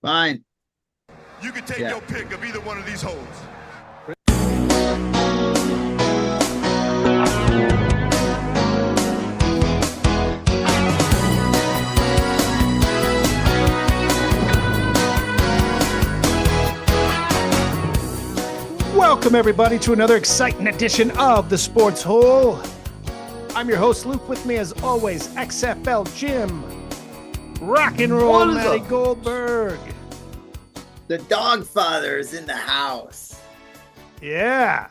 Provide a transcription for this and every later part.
Fine. You can take your pick of either one of these hoes. Welcome, everybody, to another exciting edition of The Sports Hole. I'm your host, Luke. With me, as always, XFL Jim, Rock and Roll Matty Goldberg. The dog father is in the house. Yeah.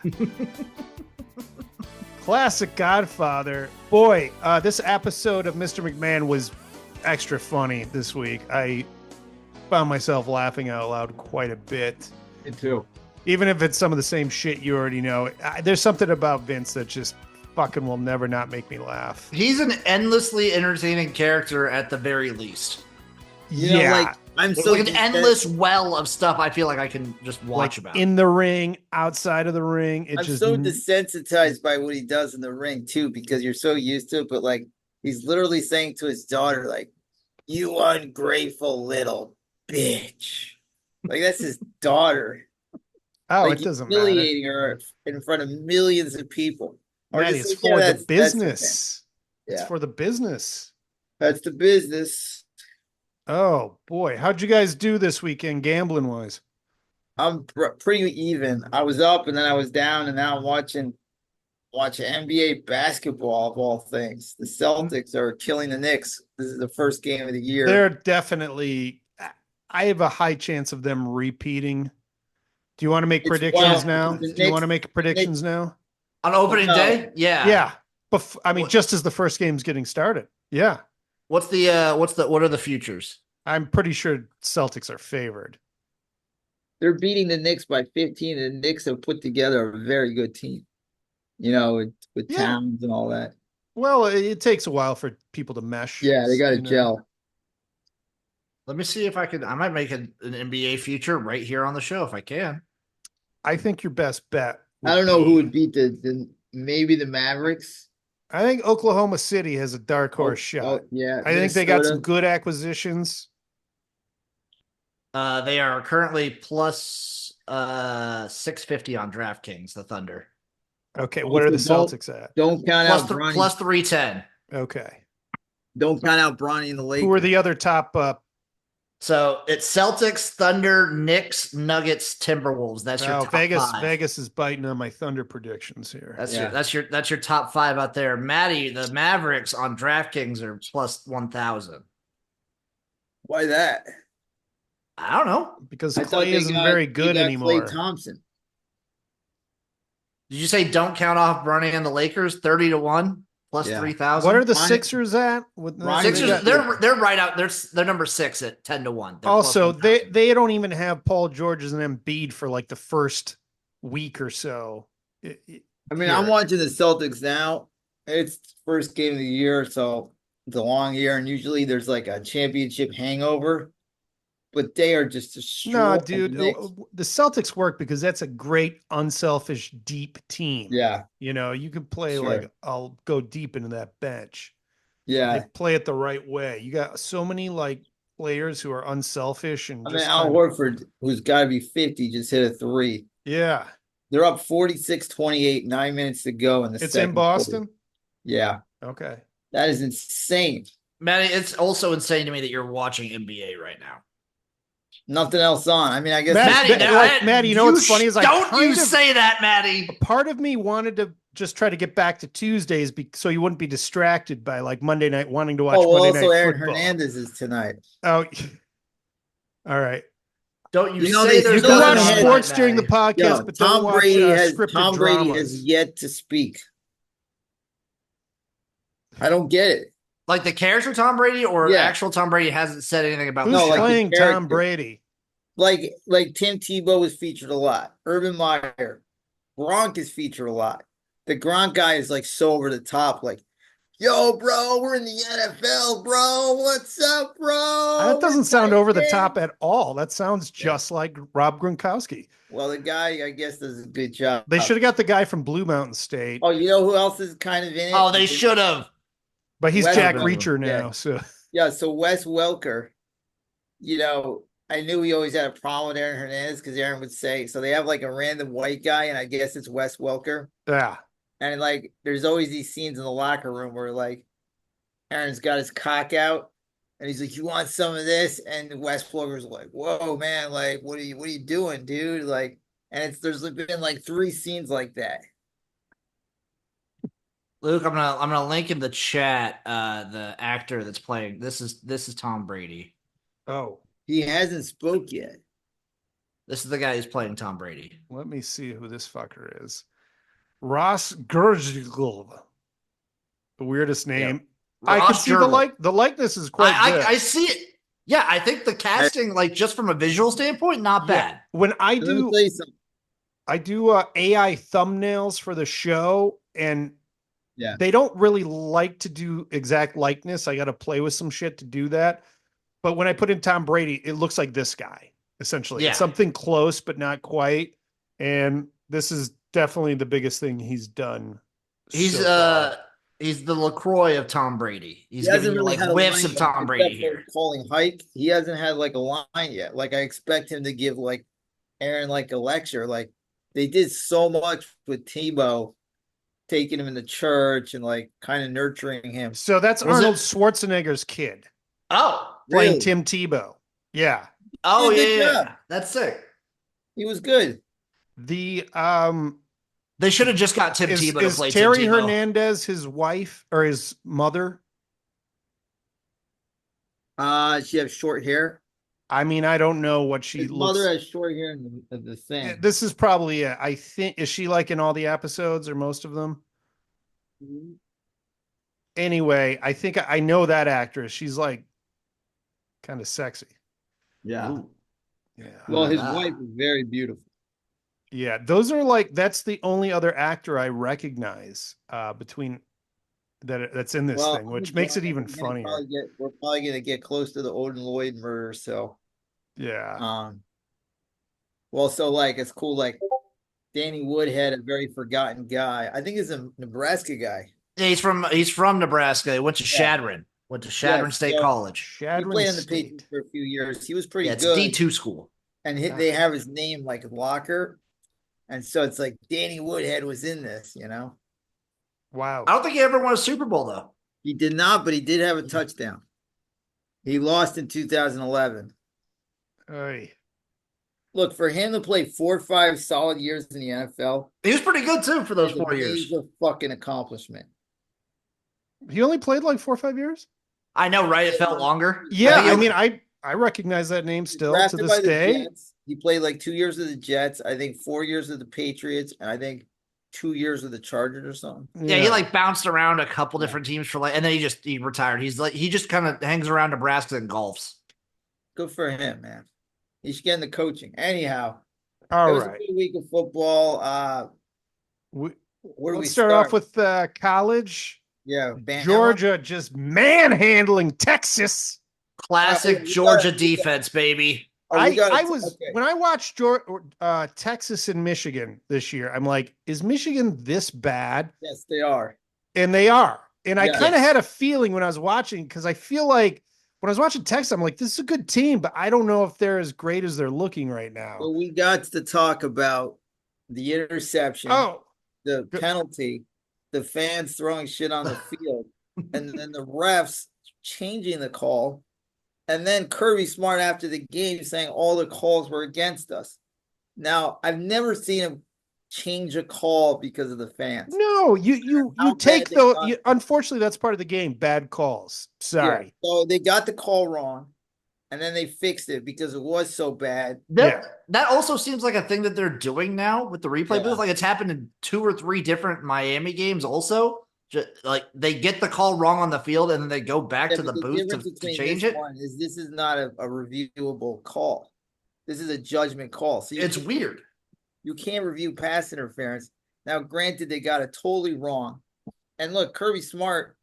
Classic Godfather. Boy, this episode of Mr. McMahon was extra funny this week. I found myself laughing out loud quite a bit. Me too. Even if it's some of the same shit you already know. There's something about Vince that just fucking will never not make me laugh. He's an endlessly entertaining character at the very least. You know, like, I'm so like an endless well of stuff I feel like I can just watch about. In the ring, outside of the ring. I'm so desensitized by what he does in the ring, too, because you're so used to it. But, like, he's literally saying to his daughter, like, you ungrateful little bitch. Like, that's his daughter. Oh, like, it doesn't humiliating matter. her in front of millions of people. Maddie, it's for the business. It's for the business. That's the business. Oh, boy. How'd you guys do this weekend gambling-wise? I'm pretty even. I was up and then I was down, and now I'm watching NBA basketball of all things. The Celtics are killing the Knicks. This is the first game of the year. They're definitely – I have a high chance of them repeating. Do you want to make predictions now? Do you want to make predictions now? On opening day? Yeah. Yeah. I mean, just as the first game's getting started. Yeah. What are the futures? I'm pretty sure Celtics are favored. They're beating the Knicks by 15, and the Knicks have put together a very good team. You know, with Towns and all that. Well, it takes a while for people to mesh. Yeah, they got to gel. Let me see if I might make an NBA future right here on the show if I can. I think your best bet. I don't know who would beat maybe the Mavericks. I think Oklahoma City has a dark horse shot. Yeah. I think they got some good acquisitions. They are currently plus 650 on DraftKings, the Thunder. Okay, what are the Celtics at? Don't count out Bronny. Plus 310. Okay. Don't count out Bronny and the Lakers. Who are the other top So it's Celtics, Thunder, Knicks, Nuggets, Timberwolves. That's your top five. Vegas is biting on my Thunder predictions here. That's your top five out there. Maddie, the Mavericks on DraftKings are plus 1,000. Why that? I don't know. Because Clay isn't very good anymore. Clay Thompson. Did you say don't count off Bronny and the Lakers 30-1 plus 3,000? What are the Sixers at? Sixers, they're right out. They're number 6 at 10-1. Also, they don't even have Paul George as an Embiid for like the first week or so. I'm watching the Celtics now. It's the first game of the year, so it's a long year, and usually there's like a championship hangover. But they are just no, dude. The Celtics work because that's a great, unselfish, deep team. Yeah, you know, you can play like I'll go deep into that bench. Yeah, they play it the right way. You got so many like players who are unselfish and. Al Horford, who's got to be 50, just hit a 3. Yeah, they're up 46-28, 9 minutes to go in the. It's in Boston. Quarter. Yeah. Okay. That is insane, Maddie. It's also insane to me that you're watching NBA right now. Nothing else on. I mean, I guess Maddie, you know what's funny is say that, Maddie. A part of me wanted to just try to get back to Tuesdays so you wouldn't be distracted by like Monday night wanting to watch Monday night Aaron football. Hernandez is tonight. Oh, all right. Don't you say there's you can watch sports during the podcast, but don't watch scripted Tom Brady dramas. has yet to speak. I don't get it. Like the character Tom Brady or actual Tom Brady hasn't said anything about who's playing Tom Brady. Like Tim Tebow is featured a lot. Urban Meyer. Gronk is featured a lot. The Gronk guy is like so over the top. Like, yo, bro, we're in the NFL, bro. What's up, bro? That doesn't sound over the top at all. That sounds just like Rob Gronkowski. Well, the guy, I guess, does a good job. They should have got the guy from Blue Mountain State. Oh, you know who else is kind of in it? Oh, they should have. But he's Jack Reacher now. So Wes Welker, you know, I knew he always had a problem with Aaron Hernandez because Aaron would say, so they have like a random white guy, and I guess it's Wes Welker. Yeah. And like, there's always these scenes in the locker room where like Aaron's got his cock out, and he's like, "You want some of this?" And Wes Welker's like, "Whoa, man! Like, what are you doing, dude?" Like, and there's been like 3 scenes like that. Luke, I'm gonna link in the chat the actor that's playing. This is Tom Brady. Oh, He hasn't spoke yet. This is the guy who's playing Tom Brady. let me see who this fucker is. Ross Gurgel. The weirdest name. I could Ross see Gerbil. the likeness is quite good. I see it. Yeah, I think the casting, like just from a visual standpoint, not bad. When I Let me do tell you something. AI thumbnails for the show, and Yeah. they don't really like to do exact likeness. I got to play with some shit to do that. But when I put in Tom Brady, it looks like this guy, essentially. Yeah. It's something close, but not quite. And this is definitely the biggest thing he's done. He's so far. he's the LaCroix of Tom Brady. He's He giving hasn't you really like had a whiffs line of yet, Tom Brady except for here. calling hike. He hasn't had like a line yet. Like I expect him to give like Aaron like a lecture. Like they did so much with Tebow, taking him into church and like kind of nurturing him. So that's Was Arnold it- Schwarzenegger's kid Oh, playing Really? Tim Tebow. Yeah. oh Did a yeah, good job. that's sick. He was good. The They should have just got Tim Tebow to is play Terry Tim Tebow. Hernandez his wife or his mother? She has short hair. I mean, I don't know what she His looks. mother has short hair in the thing. This is probably it. I think, is she like in all the episodes or most of them? Anyway, I think I know that actress. She's like kind of sexy. Yeah. Ooh. Yeah. Well, his Ah. wife is very beautiful. Yeah. Those are like, that's the only other actor I recognize between that's in this Well, thing, which makes it even funnier. We're probably gonna get close to the Odin Lloyd murder. So, Yeah. well, so like it's cool. Like Danny Woodhead, a very forgotten guy. I think he's a Nebraska guy. Yeah, he's from Nebraska. He went to Yeah. Shadron. Went to Shadron Yeah, State so- College. He Shadron played on the State. Patriots for a few years. He was pretty Yeah, it's a good. D2 school. And they have his name like locker, and so it's like Danny Woodhead was in this. Wow. I don't think he ever won a Super Bowl though. He did not, but he did have a touchdown. He lost in 2011. Oy. Look, for him to play 4 or 5 solid years in the NFL, He was pretty good too for those is a 4 years. major fucking accomplishment. He only played like 4 or 5 years. I know, right? It felt longer. Yeah. I think mean, I recognize that name still to Drafted this by the day. Jets. He played like 2 years with the Jets, I think 4 years with the Patriots, and I think 2 years with the Chargers or something. Yeah, he like bounced around a couple different teams for like, and then he retired. He just kind of hangs around Nebraska and golfs. Good for him, man. He should get into coaching. Anyhow, All it was right. a good week of football. Where do we Let's start off with college. Yeah, Georgia just manhandling Texas. Classic we Georgia gotta- defense, baby. When I watched Texas and Michigan this year, I'm like, is Michigan this bad? Yes, they are. And they are. And I Yes. kind of had a feeling when I was watching, because I feel like when I was watching Texas, I'm like, this is a good team, but I don't know if they're as great as they're looking right now. Well, we got to talk about the interception, the penalty, the fans throwing shit on the field, and then the refs changing the call. And then Kirby Smart after the game saying all the calls were against us. Now, I've never seen him change a call because of the fans. No, you take unfortunately that's part of the game. Bad calls. Sorry. Yeah. So they got the call wrong, and then they fixed it because it was so bad. That also seems like a thing that they're doing now with the replay booth. Like it's happened in 2 or 3 different Miami games also. Just, like they get the call wrong on the field and then they go back to the booth to change it. This is not a reviewable call. This is a judgment call. So it's weird. You can't review pass interference. Now, granted, they got it totally wrong. And look, Kirby Smart,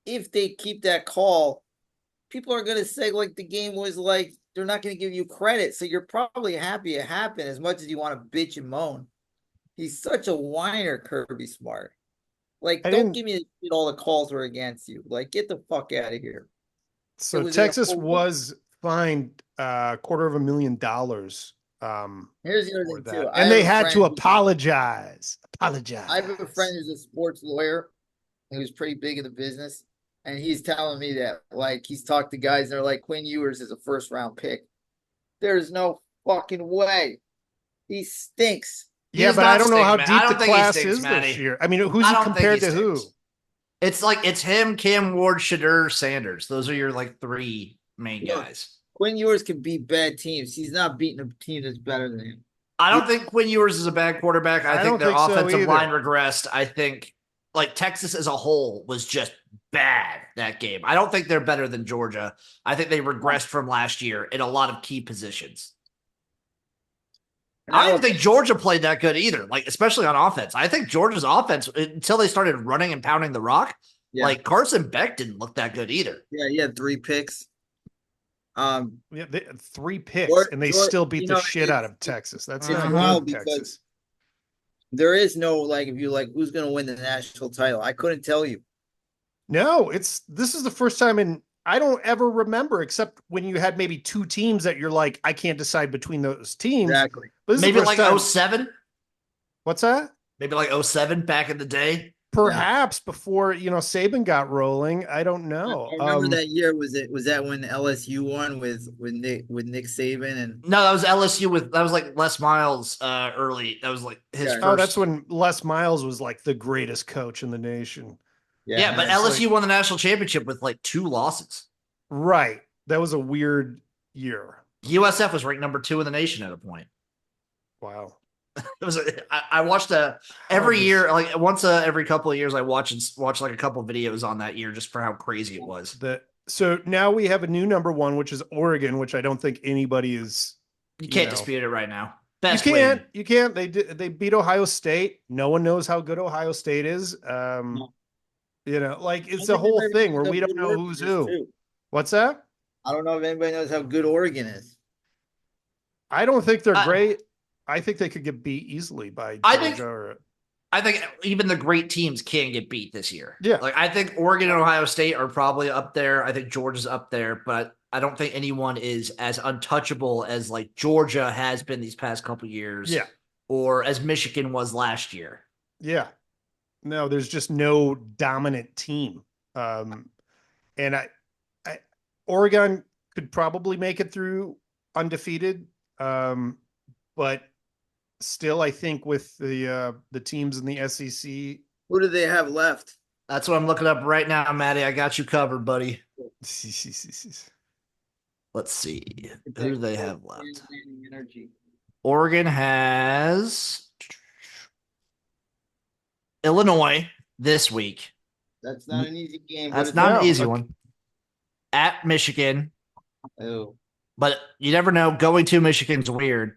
if they keep that call, people are going to say like the game was like, they're not going to give you credit. So you're probably happy it happened as much as you want to bitch and moan. He's such a whiner, Kirby Smart. Like, don't give me all the calls were against you. Like, get the fuck out of here. So Texas was fined $250,000. Here's the other For thing too. that, and they had to apologize. I have a friend who's a sports lawyer who's pretty big in the business, and he's telling me that like he's talked to guys and they're like Quinn Ewers is a first round pick. There's no fucking way. He stinks. Yeah, but I don't know how man. deep the class stinks, is Matty. this year. I mean, who's he compared to who? It's him, Cam Ward, Shadur, Sanders. Those are your like three main guys. Quinn Ewers can beat bad teams. He's not beating a team that's better than him. I don't think Quinn Ewers is a bad quarterback. I think their offensive line regressed. I think like Texas as a whole was just bad that game. I don't think they're better than Georgia. I think they regressed from last year in a lot of key positions. I don't think Georgia played that good either, like especially on offense. I think Georgia's offense, until they started running and pounding the rock, like Carson Beck didn't look that good either. Yeah, he had 3 picks. Yeah, 3 picks, and they still beat the shit out of Texas. That's not Texas. There is no like, if you like, who's going to win the national title? I couldn't tell you. No, this is the first time in I don't ever remember, except when you had maybe 2 teams that you're like, I can't decide between those teams. Exactly. Maybe like 07. What's that? Maybe like 07 back in the day. Perhaps before Saban got rolling. I don't know. I remember that year. Was that when LSU won with Nick Saban and no, that was LSU that was like Les Miles early. That was like his first. Oh, that's when Les Miles was like the greatest coach in the nation. Yeah, but LSU won the national championship with like 2 losses. Right. That was a weird year. USF was ranked number 2 in the nation at a point. Wow. It was. I watched every year, like once every couple of years, I watch like a couple of videos on that year just for how crazy it was. So now we have a new number 1, which is Oregon, which I don't think anybody is. You can't dispute it right now. You can't. They beat Ohio State. No one knows how good Ohio State is. Like it's a whole thing where we don't know who's who. Too. What's that? I don't know if anybody knows how good Oregon is. I don't think they're great. I think they could get beat easily by Georgia. I think even the great teams can get beat this year. Yeah. Like I think Oregon and Ohio State are probably up there. I think Georgia's up there, but I don't think anyone is as untouchable as like Georgia has been these past couple years. Yeah. Or as Michigan was last year. Yeah. No, there's just no dominant team. And Oregon could probably make it through undefeated. But still, I think with the teams in the SEC. Who do they have left? That's what I'm looking up right now, Matty. I got you covered, buddy. Let's see. Who do they have left? Oregon has Illinois this week. That's not an easy game. That's not an easy one. At Michigan. Oh. But you never know. Going to Michigan's weird.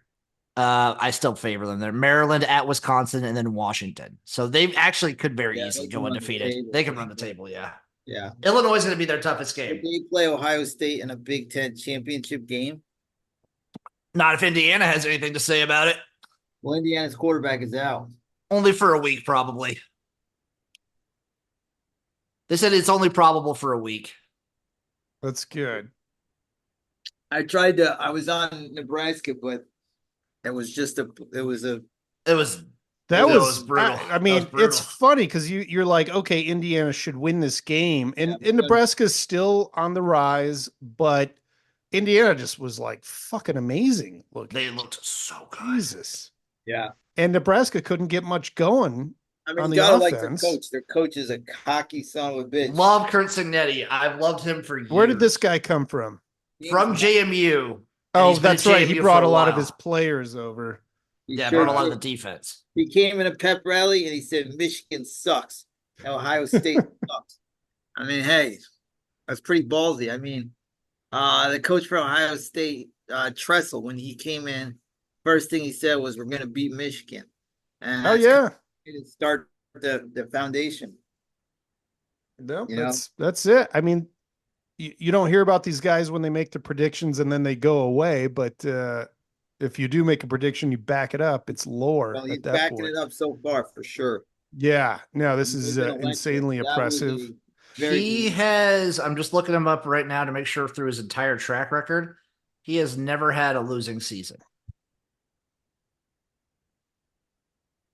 I still favor them there. Maryland at Wisconsin and then Washington. So they actually could very easily go undefeated. They can run the table, yeah. Yeah. Illinois is going to be their toughest game. They play Ohio State in a Big Ten championship game. Not if Indiana has anything to say about it. Well, Indiana's quarterback is out. Only for a week, probably. They said it's only probable for a week. That's good. I was on Nebraska, but it was brutal. I mean, it's funny because you're like, okay, Indiana should win this game, and Nebraska's still on the rise, but Indiana just was like fucking amazing. They looked so good. Jesus. Yeah. And Nebraska couldn't get much going. I mean, you gotta like their coach. Their coach is a cocky son of a bitch. Love Kurt Cignetti. I've loved him for years. Where did this guy come from? From JMU. Oh, that's right. He brought a lot of his players over. Brought a lot of the defense. He came in a pep rally and he said, Michigan sucks. Ohio State sucks. I mean, hey, that's pretty ballsy. I mean, the coach for Ohio State, Tressel, when he came in, first thing he said was, we're going to beat Michigan. And to start the foundation. No, that's it. I mean, you don't hear about these guys when they make the predictions and then they go away. But if you do make a prediction, you back it up. It's lore. Well, he's backing it up so far for sure. Yeah. No, this is insanely impressive. He has, I'm just looking him up right now to make sure through his entire track record. he has never had a losing season.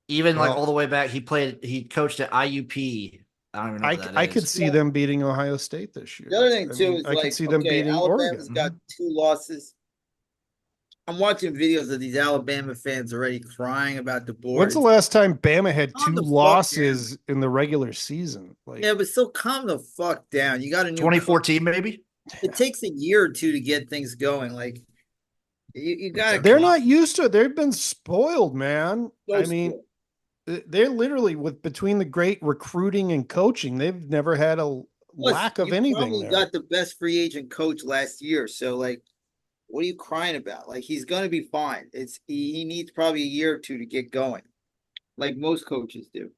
Even like all the way back, he coached at IUP. I don't even know what that I is. could see them beating Ohio State this year. The other thing too is I could like, see them okay, beating Alabama's Oregon. got 2 losses. I'm watching videos of these Alabama fans already crying about the board. When's the last time Bama had Calm 2 the fuck losses in the regular season? Like, Yeah, but still calm the fuck down. You got a new 2014, maybe? It takes a year or two to get things going. Like you gotta they're not used to it. They've been spoiled, man. I mean, they're literally between the great recruiting and coaching, they've never had a lack of anything probably there. got the best free agent coach last year. So like, what are you crying about? Like he's gonna be fine. He needs probably a year or two to get going, like most coaches do.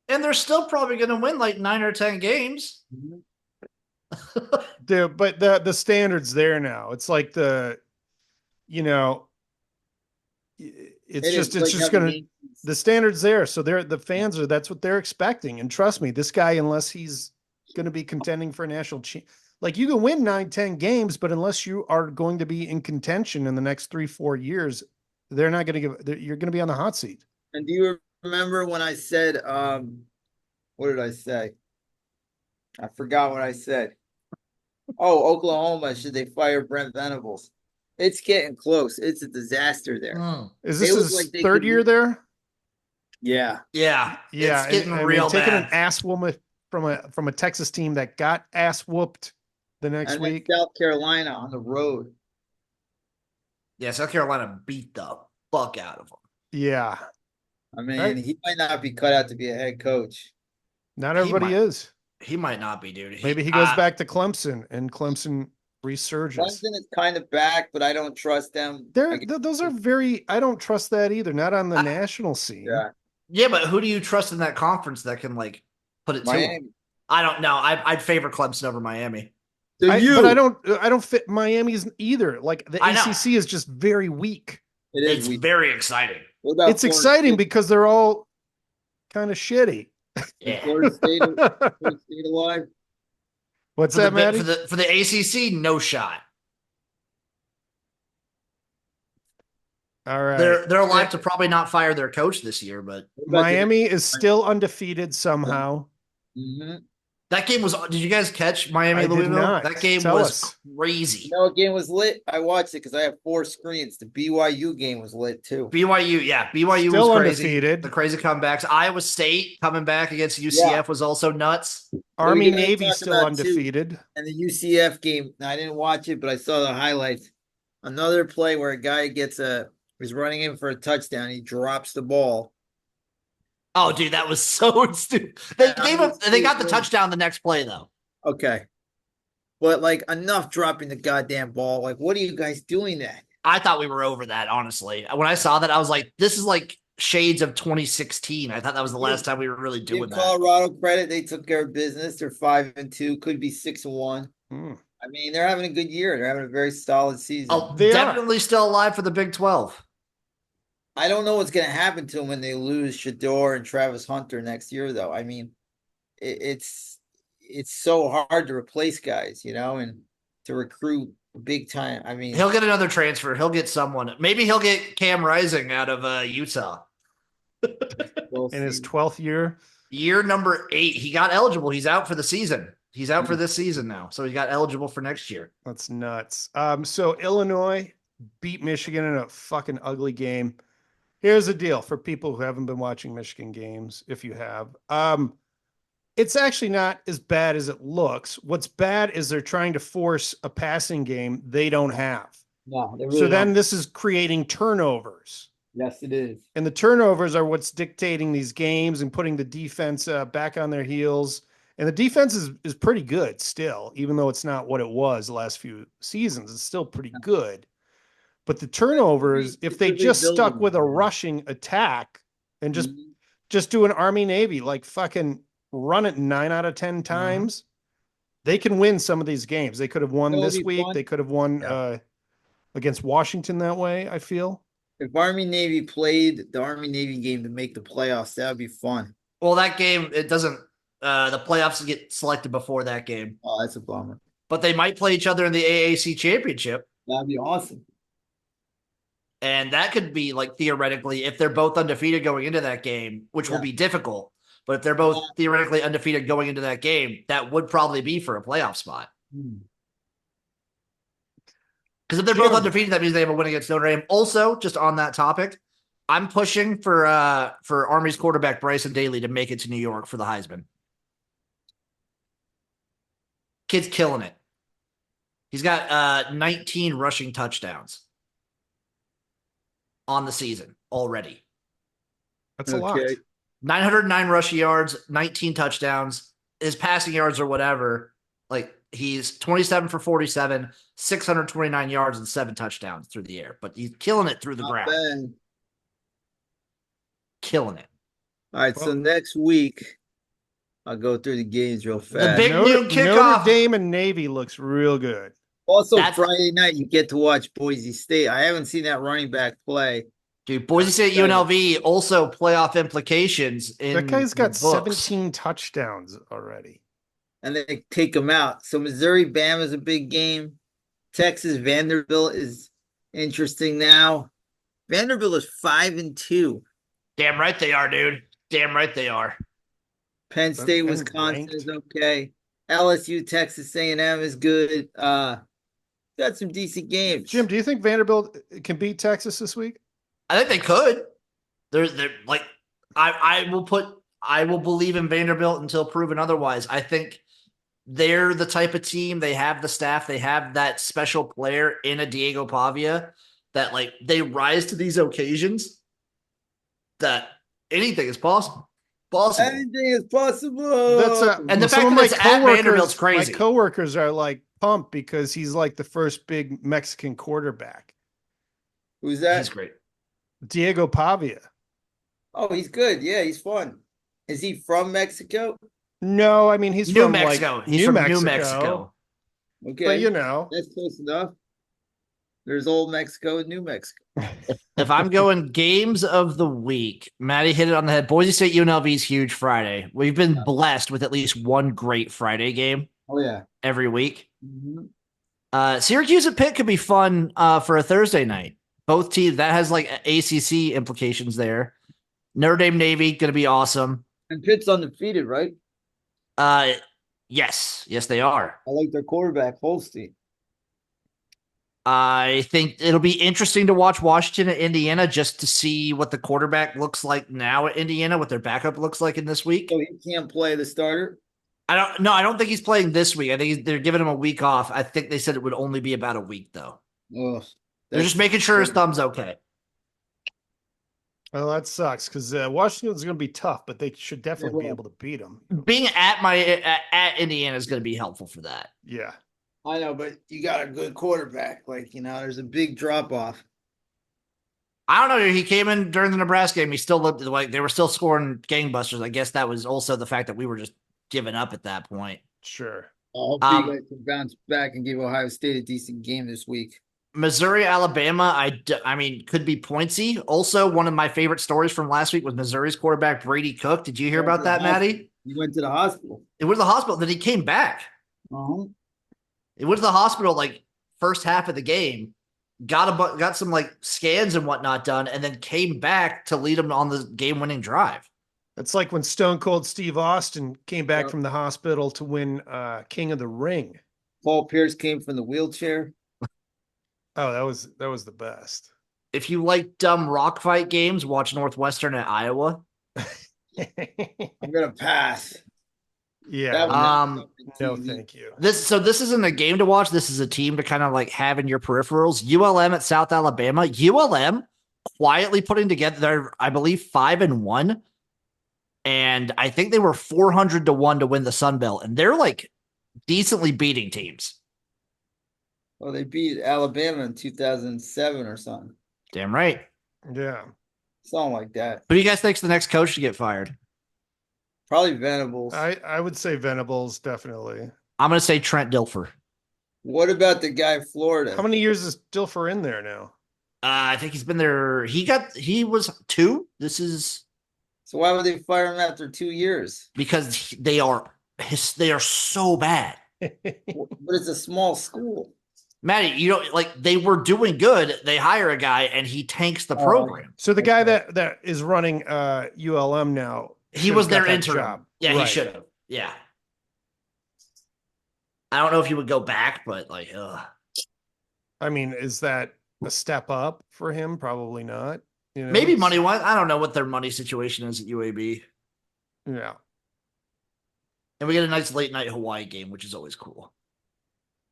And they're still probably going to win like 9 or 10 games. Dude, but the standard's there now. It's like it's just gonna the standard's there. So the fans that's what they're expecting. And trust me, this guy, unless he's gonna be contending for a national like you can win 9, 10 games, but unless you are going to be in contention in the next 3, 4 years, they're not gonna you're gonna be on the hot seat. And do you remember when I said, what did I say? I forgot what I said. Oh, Oklahoma, should they fire Brent Venables? It's getting close. It's a disaster there. Is this his third year there? Yeah. Yeah. Yeah. It's getting real taking bad. an ass woman from a Texas team that got ass whooped the next week. South Carolina on the road. Yeah, South Carolina beat the fuck out of them. Yeah. I mean, he might not be cut out to be a head coach. Not everybody is. He might not be, dude. Maybe he goes back to Clemson and Clemson resurges. Clemson is kind of back, but I don't trust them. Those are I don't trust that either. Not on the national scene. Yeah, but who do you trust in that conference that can like put it to him? I don't know. I'd favor Clemson over Miami. But I don't fit Miami's either. Like the ACC is just very weak. It's very exciting. It's exciting because they're all kind of shitty. Yeah. Florida State alive. What's that, Maddie? For the ACC, no shot. All right. They're alive to probably not fire their coach this year, but Miami is still undefeated somehow. Mm-hmm. That game was. Did you guys catch Miami Louisville? That game was crazy. You know what game was lit? I watched it because I have 4 screens. The BYU game was lit too. BYU still was crazy. Undefeated. The crazy comebacks. Iowa State coming back against UCF was also nuts. Army Navy still undefeated. Too. And the UCF game, I didn't watch it, but I saw the highlights. Another play where a guy was running in for a touchdown. He drops the ball. Oh, dude, that was so stupid. They got the touchdown the next play, though. Okay. But, like, enough dropping the goddamn ball. Like, what are you guys doing that? I thought we were over that, honestly. When I saw that, I was like, this is like shades of 2016. I thought that was the last time we were really doing that. Colorado credit, they took care of business. They're 5-2, could be 6-1. I mean, they're having a good year. They're having a very solid season. Oh, definitely still alive for the Big 12. I don't know what's going to happen to them when they lose Shador and Travis Hunter next year, though. I mean, it's so hard to replace guys, and to recruit big time. I mean, he'll get another transfer. He'll get someone. Maybe he'll get Cam Rising out of Utah. In his 12th year. Year number 8. He got eligible. He's out for the season. He's out for this season now. So he got eligible for next year. That's nuts. So Illinois beat Michigan in a fucking ugly game. Here's the deal for people who haven't been watching Michigan games. If you have, it's actually not as bad as it looks. What's bad is they're trying to force a passing game they don't have. No, they really so don't. then this is creating turnovers. Yes, it is. And the turnovers are what's dictating these games and putting the defense back on their heels. And the defense is pretty good still, even though it's not what it was the last few seasons. It's still pretty good. But the turnovers, if they just stuck with a rushing attack and just do an Army Navy, like fucking run it 9 out of 10 times, they can win some of these games. They could have won this week. They could have won against Washington that way, I feel. If Army Navy played the Army Navy game to make the playoffs, that would be fun. Well, that game, it doesn't, the playoffs get selected before that game. Oh, that's a bummer. But they might play each other in the AAC championship. That'd be awesome. And that could be like theoretically, if they're both undefeated going into that game, which will be difficult. But if they're both theoretically undefeated going into that game, that would probably be for a playoff spot. Because if they're both undefeated, that means they have a win against Notre Dame. Also, just on that topic, I'm pushing for Army's quarterback Bryson Daly to make it to New York for the Heisman. Kid's killing it. He's got 19 rushing touchdowns on the season already. That's a lot. 909 rushing yards, 19 touchdowns. His passing yards or whatever, like he's 27 for 47, 629 yards and 7 touchdowns through the air. But he's killing it through the ground. Bad. Killing it. All right, so next week I'll go through the games real fast. The big noon kickoff. Notre Dame and Navy looks real good. Also, Friday night you get to watch Boise State. I haven't seen that running back play. Dude, Boise State UNLV also playoff implications. That guy's got 17 touchdowns already. And they take him out. So Missouri Bama is a big game. Texas Vanderbilt is interesting now. Vanderbilt is 5-2. Damn right they are, dude. Damn right they are. Penn State, Wisconsin is okay. LSU, Texas A&M is good. Got some decent games. Jim, do you think Vanderbilt can beat Texas this week? I think they could. They're like I will believe in Vanderbilt until proven otherwise. I think they're the type of team, they have the staff, they have that special player in a Diego Pavia that like they rise to these occasions that anything is possible. Anything is possible. And the fact that it's at Vanderbilt's crazy. My coworkers are like pumped because he's like the first big Mexican quarterback. Who's that? He's great. Diego Pavia. Oh, he's good. Yeah, he's fun. Is he from Mexico? No, I mean he's New from Mexico. Like, he's New from Mexico. New Mexico. Okay, but you know that's close enough. There's old Mexico and New Mexico. If I'm going games of the week, Maddie hit it on the head. Boise State UNLV is huge Friday. We've been blessed with at least one great Friday game. Oh yeah, every week. Mm-hmm. Syracuse at Pitt could be fun for a Thursday night. Both teams that has like ACC implications there. Notre Dame Navy going to be awesome. And Pitt's undefeated, right? Yes, they are. I like their quarterback Holstein. I think it'll be interesting to watch Washington at Indiana just to see what the quarterback looks like now at Indiana, what their backup looks like in this week. So he can't play the starter? I don't think he's playing this week. I think they're giving him a week off. I think they said it would only be about a week, though. Oh, they're just making sure his thumb's okay. Well, that sucks because Washington's going to be tough, but they should definitely be able to beat them. Being at Indiana is going to be helpful for that. Yeah. I know, but you got a good quarterback. Like, there's a big drop off. I don't know. He came in during the Nebraska game. He still looked like they were still scoring gangbusters. I guess that was also the fact that we were just giving up at that point. Sure. I hope you guys can bounce back and give Ohio State a decent game this week. Missouri, Alabama, I mean, could be pointsy. Also, one of my favorite stories from last week was Missouri's quarterback, Brady Cook. Did you hear about that, Maddie? He went to the hospital. It was the hospital. Then he came back. Uh-huh. It was the hospital like first half of the game, got some like scans and whatnot done, and then came back to lead them on the game-winning drive. It's like when Stone Cold Steve Austin came back from the hospital to win King of the Ring. Paul Pierce came from the wheelchair. Oh, that was the best. If you like dumb rock fight games, watch Northwestern at Iowa. I'm gonna pass. Yeah. No, thank you. This isn't a game to watch. This is a team to kind of like have in your peripherals. ULM at South Alabama. ULM quietly putting together, I believe, 5-1. And I think they were 400-1 to win the Sun Belt. And they're like decently beating teams. Well, they beat Alabama in 2007 or something. Damn right. Yeah. Something like that. Who do you guys think's the next coach to get fired? Probably Venables. I would say Venables, definitely. I'm going to say Trent Dilfer. What about the guy Florida? How many years is Dilfer in there now? I think he's been there. He was 2. So why would they fire him after 2 years? Because they are so bad. But it's a small school. Matty, they were doing good. They hire a guy and he tanks the program. So the guy that is running ULM now, he was their that interim job. Yeah, right. He should have. Yeah. I don't know if he would go back, but I mean, is that a step up for him? Probably not. Maybe money-wise. I don't know what their money situation is at UAB. Yeah. And we get a nice late-night Hawaii game, which is always cool.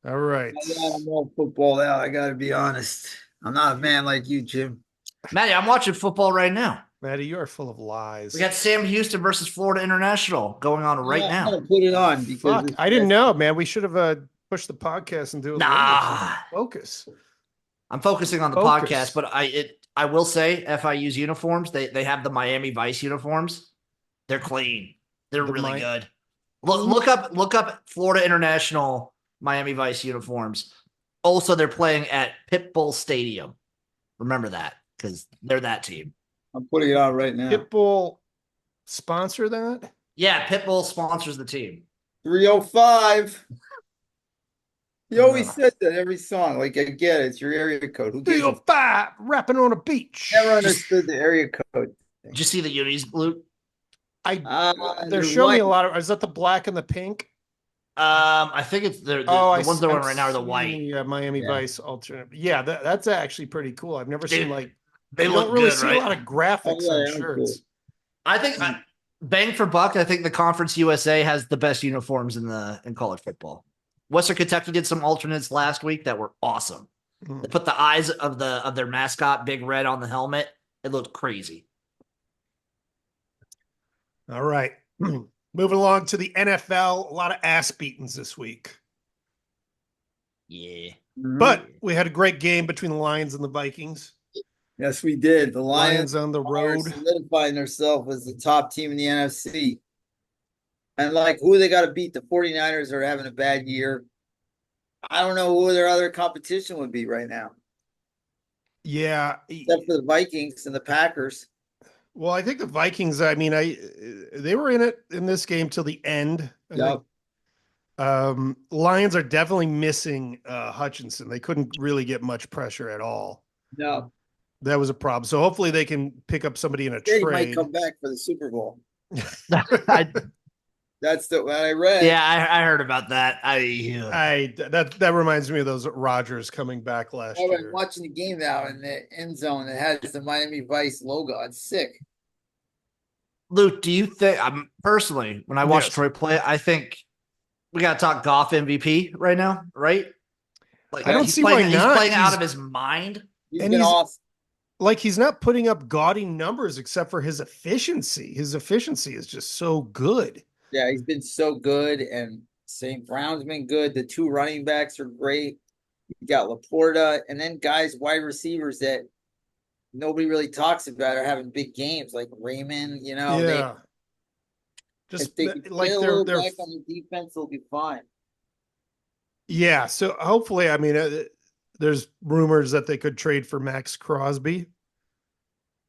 All right. I'm all football out. I got to be honest. I'm not a man like you, Jim. Matty, I'm watching football right now. Matty, you are full of lies. We got Sam Houston versus Florida International going on right now. I'm going to put it on because I didn't know, man. We should have pushed the podcast and do it. Nah. Focus. I'm focusing on the podcast, but I will say FIU's uniforms, they have the Miami Vice uniforms. They're clean. They're really good. Look up Florida International Miami Vice uniforms. Also, they're playing at Pitbull Stadium. Remember that, because they're that team. I'm putting it on right now. Pitbull sponsor that? Yeah, Pitbull sponsors the team. 305. You always said that every song. Like, I get it. It's your area code. Who gives 305, rapping on a beach. Never understood the area code. Did you see the unis, Luke? They're showing me a lot of. Is that the black and the pink? I think it's the ones that are right now are the white. Miami Vice alternate. Yeah, that's actually pretty cool. I've never seen they you look don't really good, see right? a lot of graphics on shirts. Cool. I think bang for buck. I think the Conference USA has the best uniforms in college football. Western Kentucky did some alternates last week that were awesome. They put the eyes of their mascot, Big Red, on the helmet. It looked crazy. All right. Moving along to the NFL, a lot of ass beatings this week. Yeah. But we had a great game between the Lions and the Vikings. Yes, we did. The Lions on the road, solidifying themselves as the top team in the NFC. And who they got to beat? The 49ers are having a bad year. I don't know who their other competition would be right now. Yeah. Except for the Vikings and the Packers. Well, I think the Vikings, I mean, they were in it in this game till the end. Yep. Lions are definitely missing Hutchinson. They couldn't really get much pressure at all. No. That was a problem. So hopefully they can pick up somebody in a trade. He might come back for the Super Bowl. That's what I read. Yeah, I heard about that. That reminds me of those Rodgers coming back last year. I'm watching the game now in the end zone that has the Miami Vice logo. It's sick. Luke, do you think personally, when I watch Troy play, I think we got to talk Goff MVP right now, right? I don't see why not. He's playing out of his mind. He's awesome. He's not putting up gaudy numbers except for his efficiency. His efficiency is just so good. Yeah, he's been so good, and St. Brown's been good. The two running backs are great. You got Laporta, and then wide receivers that nobody really talks about are having big games, like Raymond. Yeah. If they can play a little back on the defense, they'll be fine. Yeah, so hopefully, I mean, there's rumors that they could trade for Max Crosby,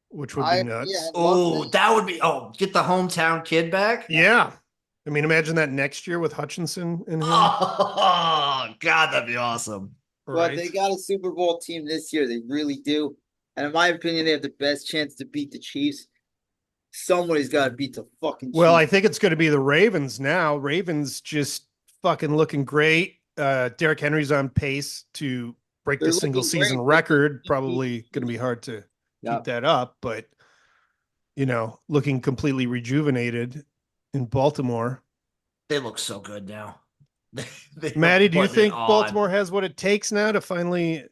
which would be nuts. Yeah, that would be. Get the hometown kid back. Yeah. I mean, imagine that next year with Hutchinson in him. Oh, God, that'd be awesome. But they got a Super Bowl team this year. They really do. And in my opinion, they have the best chance to beat the Chiefs. Somebody's got to beat the fucking Chiefs. Well, I think it's going to be the Ravens now. Ravens just fucking looking great. Derrick Henry's on pace to break the single season record. Probably going to be hard to keep that up, but looking completely rejuvenated in Baltimore. They look so good now. Maddie, do you think Baltimore has what it takes now to finally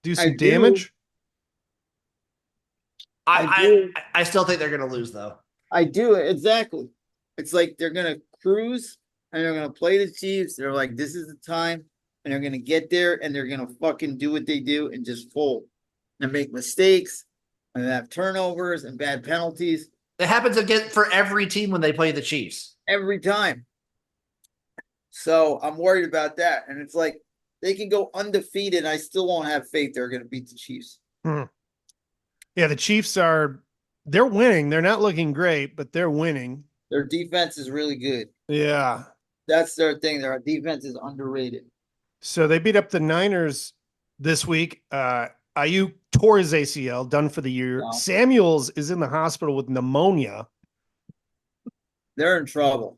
do some damage? I still think they're going to lose, though. I do. Exactly. It's like they're going to cruise and they're going to play the Chiefs. They're like, this is the time. And they're going to get there and they're going to fucking do what they do and just fold and make mistakes and have turnovers and bad penalties. It happens again for every team when they play the Chiefs. Every time. So I'm worried about that. And it's like they can go undefeated. I still won't have faith they're going to beat the Chiefs. Yeah, the Chiefs they're winning. They're not looking great, but they're winning. Their defense is really good. Yeah. That's their thing. Their defense is underrated. So they beat up the Niners this week. Ayuk tore his ACL, done for the year. Wow. Samuels is in the hospital with pneumonia. They're in trouble.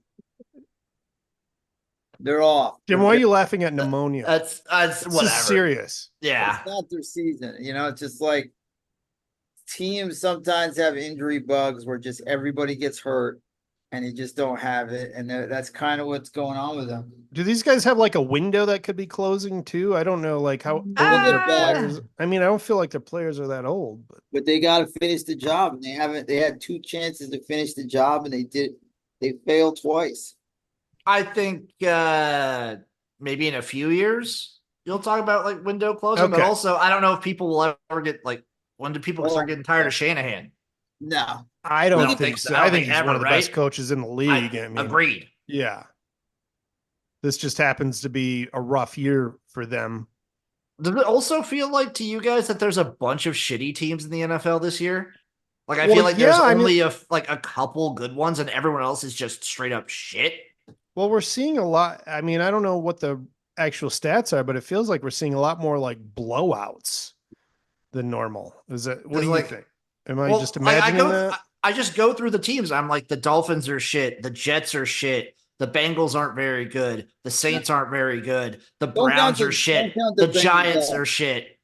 They're off. Jim, why are you laughing at pneumonia? That's This whatever. is serious. Yeah. It's not their season. It's just like teams sometimes have injury bugs where just everybody gets hurt and you just don't have it. And that's kind of what's going on with them. Do these guys have like a window that could be closing too? I don't know, like how old They're their bad. players. I mean, I don't feel like their players are that old, But they got to finish the job, and they haven't. They had 2 chances to finish the job, and they failed twice. I think maybe in a few years you'll talk about like window closing, but Okay. also I don't know if people will ever get like, when do people start getting tired of Shanahan? No, I don't think so. I think he's ever, one of the right? best coaches in the league. I mean, agreed. yeah. This just happens to be a rough year for them. Does it also feel like to you guys that there's a bunch of shitty teams in the NFL this year? Like I Well, feel like yeah, there's I mean- only a couple good ones, and everyone else is just straight up shit. Well, we're seeing a lot. I mean, I don't know what the actual stats are, but it feels like we're seeing a lot more like blowouts than normal. Is it? What do you think? Am I just imagining that? I just go through the teams. I'm like, the Dolphins are shit. The Jets are shit. The Bengals aren't very good. The Saints aren't very good. The Browns are shit. The Giants are shit.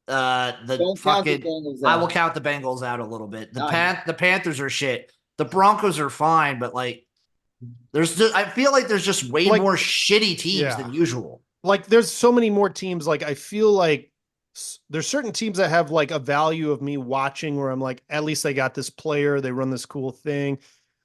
The fucking, I will count the Bengals out a little bit. The Panthers are shit. The Broncos are fine, but like, I feel like there's just way more shitty teams than usual. Like there's so many more teams. Like I feel like there's certain teams that have like a value of me watching where I'm like, at least they got this player, they run this cool thing.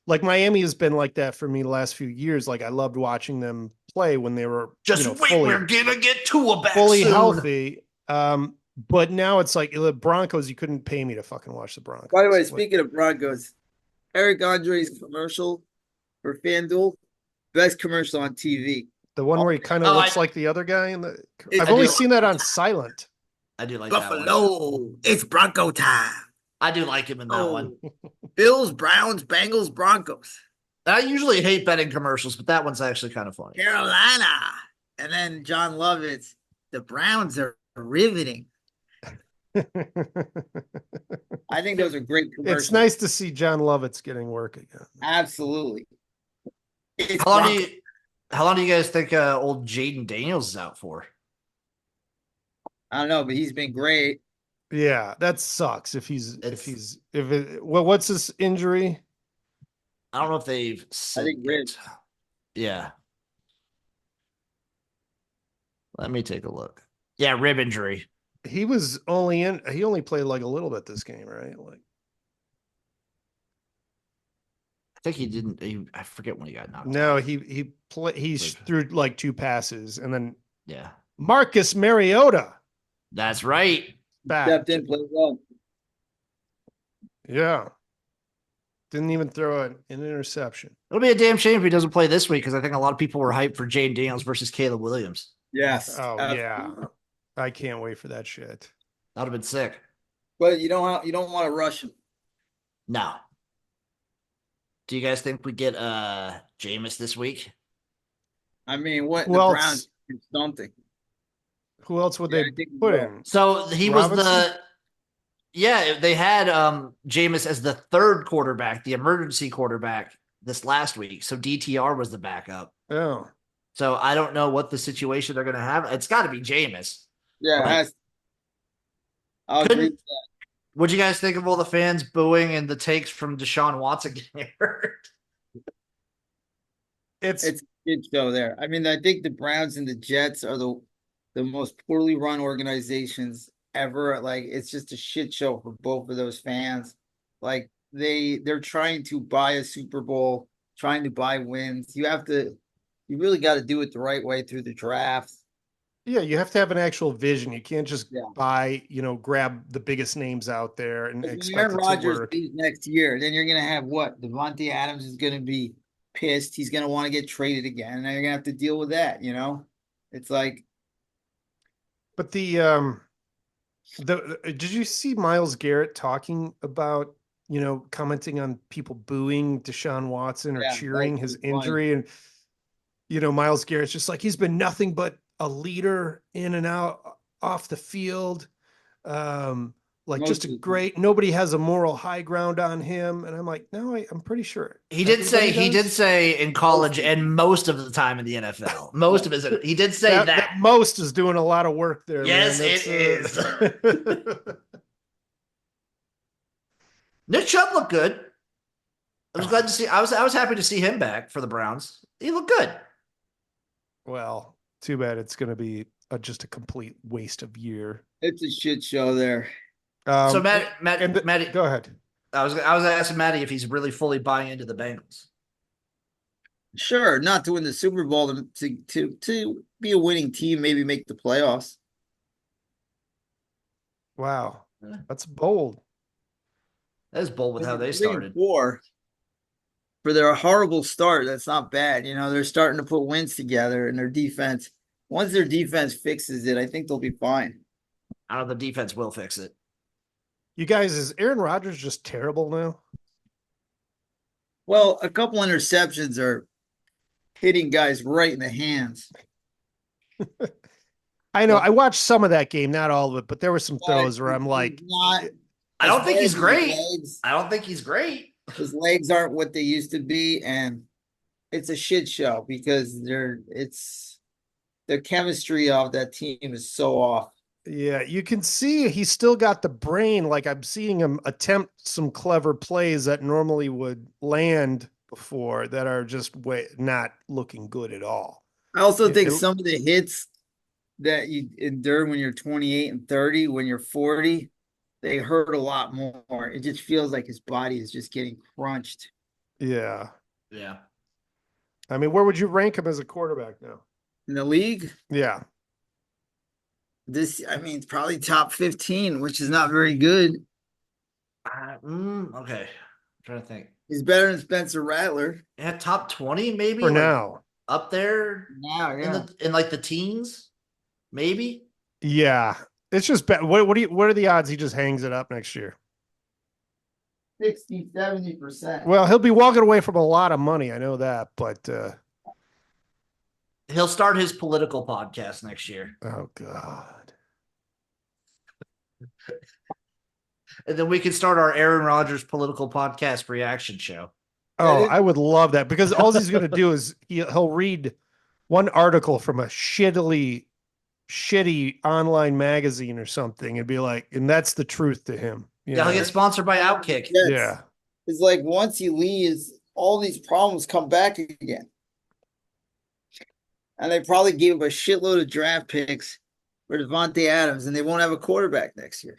Like Miami has been like that for me the last few years. Like I loved watching them play when they were just wait, we're gonna get Tua back fully soon. Healthy. But now it's like the Broncos, you couldn't pay me to fucking watch the Broncos. By the way, speaking of Broncos, Eric Andre's commercial for FanDuel, best commercial on TV. The one where he kind of looks like the other guy in the. I've only seen that on silent. I do like Buffalo. that one. It's Bronco time. I do like him in that one. Bills, Browns, Bengals, Broncos. I usually hate betting commercials, but that one's actually kind of funny. Carolina. And then John Lovitz. The Browns are riveting. I think those are great commercials. It's nice to see John Lovitz getting work again. Absolutely. How long do you guys think old Jaden Daniels is out for? I don't know, but he's been great. Yeah, that sucks. What's his injury? I don't know if they've said I think ribs. Yeah. Let me take a look. Yeah, rib injury. He only played like a little bit this game, right? Like I think he didn't. I forget when he got knocked. No, he threw like 2 passes, and then Marcus Mariota. Mariota. That's right. Back. Stepped in, played well. Yeah. Didn't even throw an interception. It'll be a damn shame if he doesn't play this week because I think a lot of people were hyped for Jaden Daniels versus Caleb Williams. Yes. Oh yeah. I can't wait for that shit. That would have been sick. But you don't want to rush him. No. Do you guys think we get Jameis this week? I mean, what Who the else? Browns do something. Who else would they put in? So he Robinson? they had Jameis as the third quarterback, the emergency quarterback this last week. So DTR was the backup. Oh. So I don't know what the situation they're going to have. It's got to be Jameis. Yeah, I'll agree with that. What'd you guys think of all the fans booing and the takes from Deshaun Watson getting hurt? It's a good show there. I mean, I think the Browns and the Jets are the most poorly run organizations ever. Like, it's just a shit show for both of those fans. Like, they're trying to buy a Super Bowl, trying to buy wins. You really got to do it the right way through the draft. Yeah, you have to have an actual vision. You can't just buy, grab the biggest names out there and expect it to work. Next year, then you're going to have what? Devontae Adams is going to be pissed. He's going to want to get traded again, and then you're going to have to deal with that, It's like. But did you see Myles Garrett talking about, commenting on people booing Deshaun Watson or cheering his injury? And, Myles Garrett's just like, he's been nothing but a leader in and out off the field. Like Most just a of the time. great, nobody has a moral high ground on him. And I'm like, no, I'm pretty sure He did everybody does. say in college and most of the time in the NFL. Most of his he did say That that. most is doing a lot of work there, Yes, man. it is. That's Nick Chubb looked good. I was glad to see. I was happy to see him back for the Browns. He looked good. well, too bad it's going to be just a complete waste of year. It's a shit show there. So Matty, go ahead. I was asking Matty if he's really fully buying into the Bengals. Sure, not to win the Super Bowl, to be a winning team, maybe make the playoffs. Wow, that's bold. That is bold with how they started. 4 for their horrible start. That's not bad. They're starting to put wins together, and their defense. Once their defense fixes it, I think they'll be fine. I don't know if the defense will fix it. You guys, is Aaron Rodgers just terrible now? Well, a couple interceptions are hitting guys right in the hands. I know. I watched some of that game, not all of it, but there were some But throws where I'm like, I don't think he's great. Legs, I don't think he's great. his legs aren't what they used to be, and it's a shit show because the chemistry of that team is so off. yeah, you can see he's still got the brain. Like I'm seeing him attempt some clever plays that normally would land before that are just not looking good at all. I also think some of the hits that you endure when you're 28 and 30, when you're 40, they hurt a lot more. It just feels like his body is just getting crunched. Yeah. Yeah. I mean, where would you rank him as a quarterback now? In the league? Yeah. It's probably top 15, which is not very good. Okay. I'm trying to think. He's better than Spencer Rattler. Yeah, top 20 maybe for now. Up there now, yeah. in like the teens, maybe. Yeah, it's just bad. What are the odds he just hangs it up next year? 60-70%. Well, he'll be walking away from a lot of money. I know that, but he'll start his political podcast next year. Oh God. And then we can start our Aaron Rodgers political podcast reaction show. Oh, I would love that because all he's going to do is he'll read one article from a shitty online magazine or something and be like, and that's the truth to him. Yeah, he'll get sponsored by Outkick. Yeah. It's like once he leaves, all these problems come back again. And they probably gave him a shitload of draft picks for Devontae Adams, and they won't have a quarterback next year.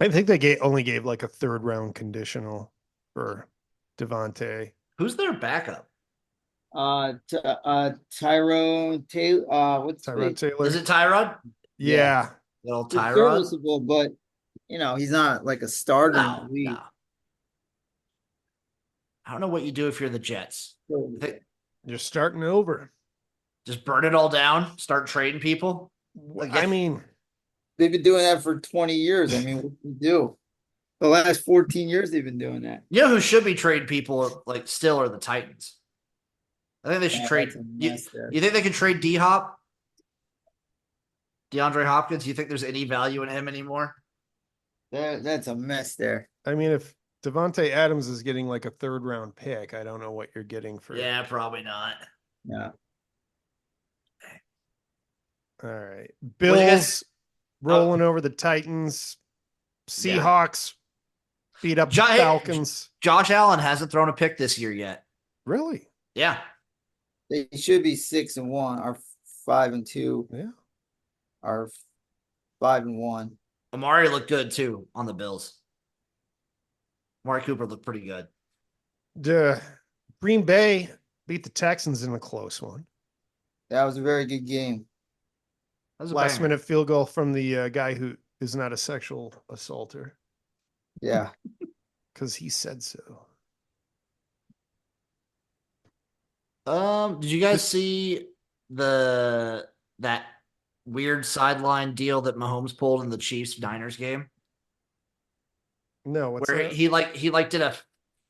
I think they only gave like a 3rd round conditional for Devontae. Who's their backup? Tyrone Taylor. What's Tyrod Taylor? Is it Tyrod? Yeah. Little He's Tyrod. serviceable, but he's not like a starter in the league. No. I don't know what you do if you're the Jets. You're starting over. Just burn it all down, start trading people. I mean, they've been doing that for 20 years. I mean, what do you do? The last 14 years they've been doing that. You know who should be trading people like still are the Titans. I think they should trade. You think they could trade D-Hop? DeAndre Hopkins? You think there's any value in him anymore? That's a mess there. I mean, if Devontae Adams is getting like a 3rd round pick, I don't know what you're getting for. Yeah, probably not. Yeah. All right. Bills rolling over the Titans. Seahawks beat up the Falcons. Josh Allen hasn't thrown a pick this year yet. Really? Yeah. They should be 6-1 or 5-2. Yeah. Or 5-1. Amari looked good too on the Bills. Amari Cooper looked pretty good. Green Bay beat the Texans in a close one. That was a very good game. Last minute field goal from the guy who is not a sexual assaulter. Yeah. Because he said so. Did you guys see that weird sideline deal that Mahomes pulled in the Chiefs-Niners game? No, what's where that? he did a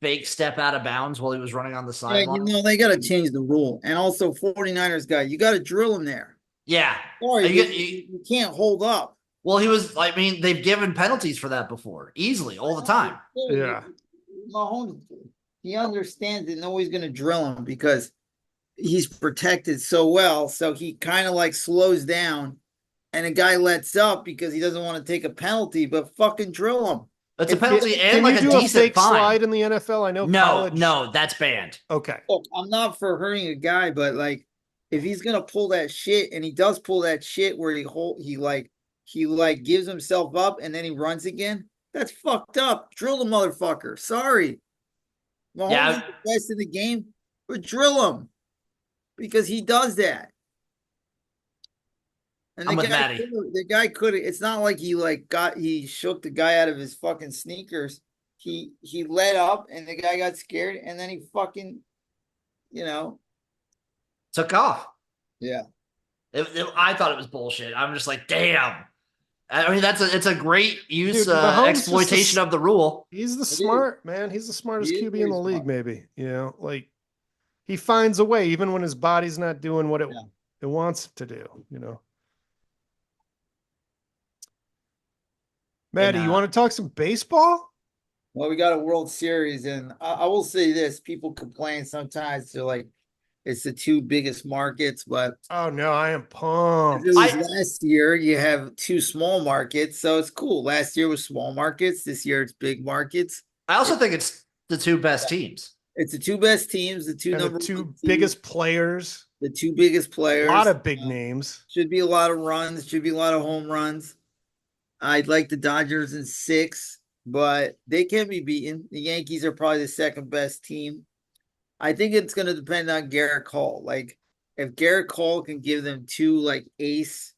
fake step out of bounds while he was running on the sideline. Yeah, they got to change the rule. And also 49ers guy, you got to drill him there. Yeah. Sorry, you can't hold up. Well, he was. I mean, they've given penalties for that before, easily, all the time. Yeah. Mahomes, he understands that nobody's going to drill him because he's protected so well. So he kind of like slows down, and a guy lets up because he doesn't want to take a penalty. But fucking drill him. It's a penalty and Can like you a do a decent fake fine. slide in the NFL? I know No, college. that's banned. Okay. Look, I'm not for hurting a guy, but like if he's gonna pull that shit, and he does pull that shit where he gives himself up and then he runs again, that's fucked up. Drill the motherfucker. Sorry. Mahomes is Yeah, the best in the game, but drill him because he does that. And I'm with Maddie. the guy could have. It's not like he shook the guy out of his fucking sneakers. He let up, and the guy got scared, and then he fucking, you know, Took off. yeah. I thought it was bullshit. I'm just like, damn. I mean, it's a great use Dude, Mahomes exploitation of the rule. He's the It smart man. He's the smartest He is QB in very the league, smart. maybe. Like he finds a way, even when his body's not doing what Yeah. it wants it to do. And Maddie, you want to talk some baseball? Well, we got a World Series, and I will say this: people complain sometimes they're like, it's the two biggest markets, but Oh no, I am if pumped. it was last year, you have two small markets, so it's cool. Last year was small markets. This year it's big markets. I also think it's the two best teams. It's the two best teams, the two And the number two one teams, biggest players. the two biggest A players. lot of big names. Should be a lot of runs. Should be a lot of home runs. I'd like the Dodgers in 6, but they can be beaten. The Yankees are probably the second best team. I think it's going to depend on Garrett Cole. Like, if Garrett Cole can give them two like ace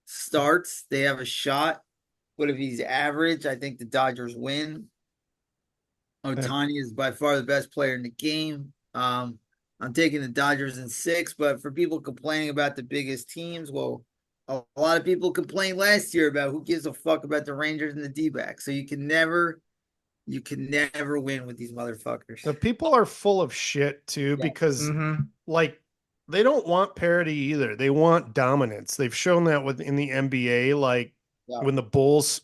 starts, they have a shot. But if he's average, I think the Dodgers win. Otani is by far the best player in the game. I'm taking the Dodgers in 6, but for people complaining about the biggest teams, well, a lot of people complained last year about who gives a fuck about the Rangers and the D-backs. So you can never win with these motherfuckers. The people are full of shit too, because like they don't want parity either. They want dominance. They've shown that in the NBA, like when the Bulls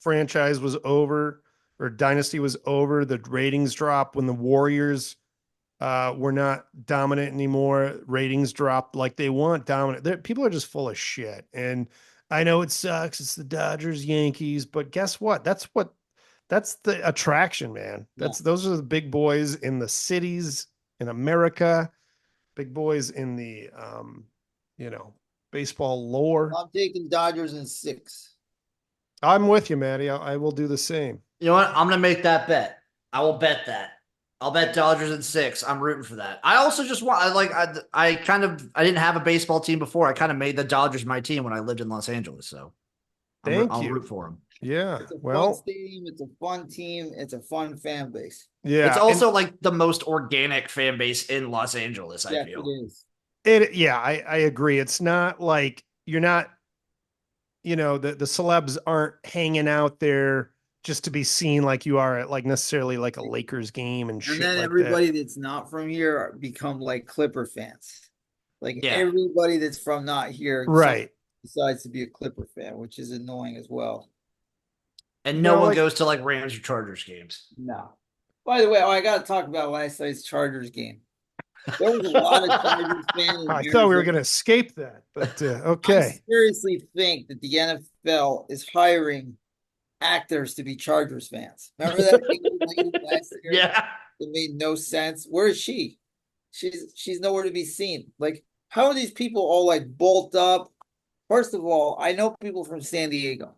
franchise was over or dynasty was over, the ratings dropped. When the Warriors were not dominant anymore, ratings dropped. Like they want dominant. People are just full of shit. And I know it sucks. It's the Dodgers, Yankees, but guess what? That's the attraction, man. Those are the big boys in the cities in America, big boys in the baseball lore. I'm taking Dodgers in 6. I'm with you, Maddie. I will do the same. You know what? I'm gonna make that bet. I will bet that. I'll bet Dodgers in 6. I'm rooting for that. I also just want I didn't have a baseball team before. I kind of made the Dodgers my team when I lived in Los Angeles. So I'll root for them. Yeah. It's a fun stadium. It's a fun team. It's a fun fan base. Yeah. It's also like the most organic fan base in Los Angeles, I feel. It is. I agree. It's not like you're not, the celebs aren't hanging out there just to be seen like you are at like necessarily like a Lakers game and shit. And then like everybody that. that's not from here become like Clipper fans. Like everybody that's from not here, right, decides to be a Clipper fan, which is annoying as well. And no one goes to like Rams or Chargers games. No. By the way, I got to talk about last night's Chargers game. There was a lot of Chargers fans. I thought we were going to escape that, but okay. I seriously think that the NFL is hiring actors to be Chargers fans. Remember that lady last year? Yeah. It made no sense. Where is she? She's nowhere to be seen. Like, how are these people all like bulked up? First of all, I know people from San Diego.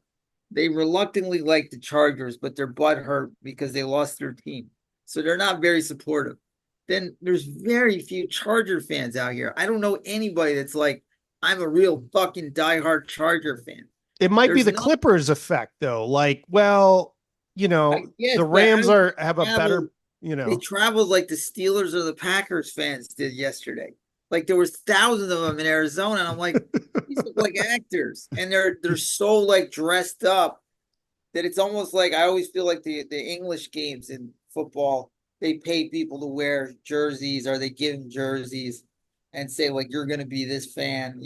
They reluctantly like the Chargers, but their butt hurt because they lost their team. So they're not very supportive. Then there's very few Charger fans out here. I don't know anybody that's like, I'm a real fucking diehard Charger fan. It might be the Clippers effect, though. Like, well, the Rams have a better, They traveled like the Steelers or the Packers fans did yesterday. Like there was thousands of them in Arizona, and I'm like, these look like actors, and they're so like dressed up that it's almost like I always feel like the English games in football, they pay people to wear jerseys or they give them jerseys and say like you're gonna be this fan,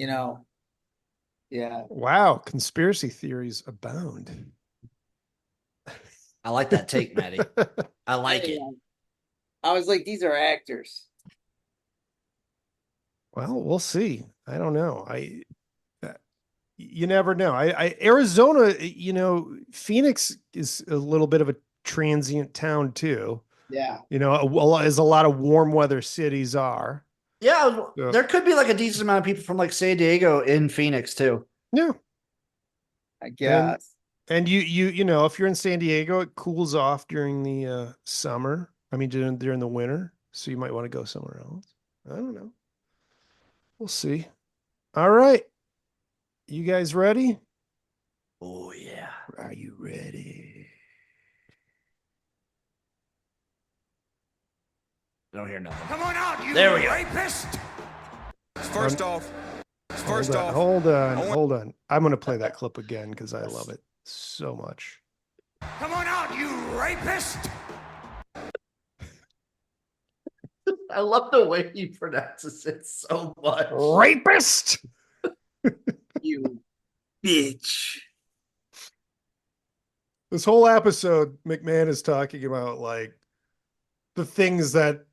Yeah. Wow, conspiracy theories abound. I like that take, Maddie. I like it. I was like, these are actors. Well, we'll see. I don't know. Uh, you never know. Arizona, Phoenix is a little bit of a transient town too. Yeah. As a lot of warm weather cities are. Yeah, So, there could be like a decent amount of people from like San Diego in Phoenix too. yeah. I And guess. and if you're in San Diego, it cools off during the summer. I mean, during the winter, so you might want to go somewhere else. I don't know. We'll see. All right. You guys ready? Oh yeah. Are you ready? I don't hear nothing. Come on out, you There we go. rapist! First off, Hold on. I'm going to play that clip again because I love it so much. come on out, you rapist! I love the way he pronounces it so much. Rapist! You bitch. This whole episode, McMahon is talking about like the things that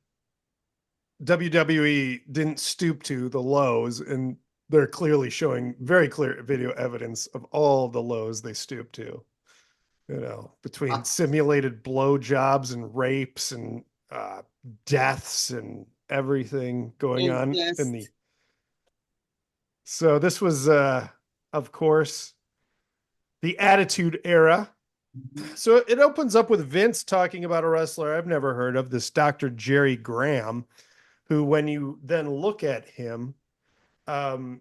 WWE didn't stoop to, the lows, and they're clearly showing very clear video evidence of all the lows they stooped to. Between simulated blowjobs and rapes and deaths and everything going on in the. So this was, of course, the Attitude Era. So it opens up with Vince talking about a wrestler I've never heard of, this Dr. Jerry Graham, who, when you then look at him, Vince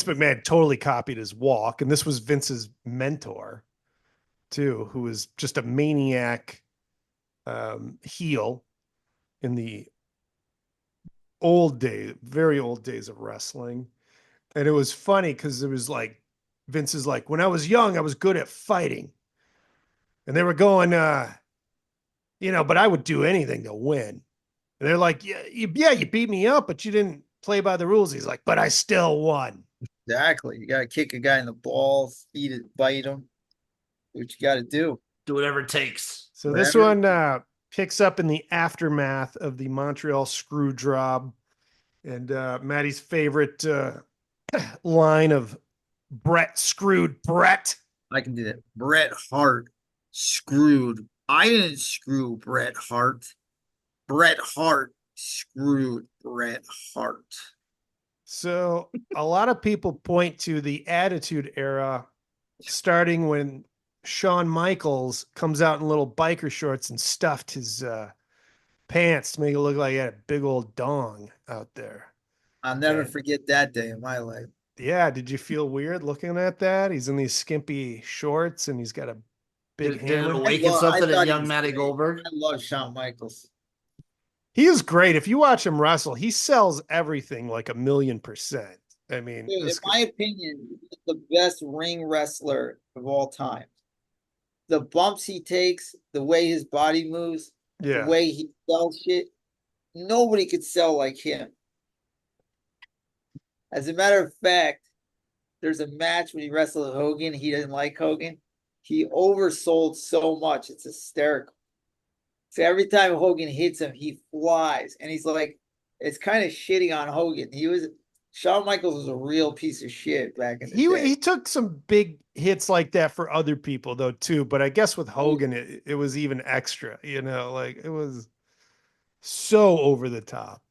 McMahon totally copied his walk, and this was Vince's mentor too, who was just a maniac heel in the very old days of wrestling. And it was funny because it was like Vince is like, when I was young, I was good at fighting, and they were going, but I would do anything to win. And they're like, yeah, you beat me up, but you didn't play by the rules. He's like, but I still won. Exactly. You got to kick a guy in the balls, eat it, bite him. Do what you got to do. Do whatever it takes. So this one picks up in the aftermath of the Montreal screw job, and Maddie's favorite line of Bret screwed Bret. I can do that. Bret Hart screwed. I didn't screw Bret Hart. Bret Hart screwed Bret Hart. So a lot of people point to the Attitude Era, starting when Shawn Michaels comes out in little biker shorts and stuffed his pants to make it look like he had a big old dong out there. I'll never forget that day in my life. Yeah, did you feel weird looking at that? He's in these skimpy shorts and he's got a big Did hammer. it awaken something in young Matty Goldberg? I love Shawn Michaels. He is great. If you watch him wrestle, he sells everything like 1,000,000%. I mean, Dude, in my opinion, he's the best ring wrestler of all time. The bumps he takes, the way his body moves, the way he sells shit, nobody could sell like him. As a matter of fact, there's a match when he wrestled Hogan. He didn't like Hogan. He oversold so much. It's hysterical. So every time Hogan hits him, he flies. And he's like, it's kind of shitting on Hogan. Shawn Michaels was a real piece of shit back in the day. He took some big hits like that for other people though too, but I guess with Hogan it was even extra, like it was so over the top.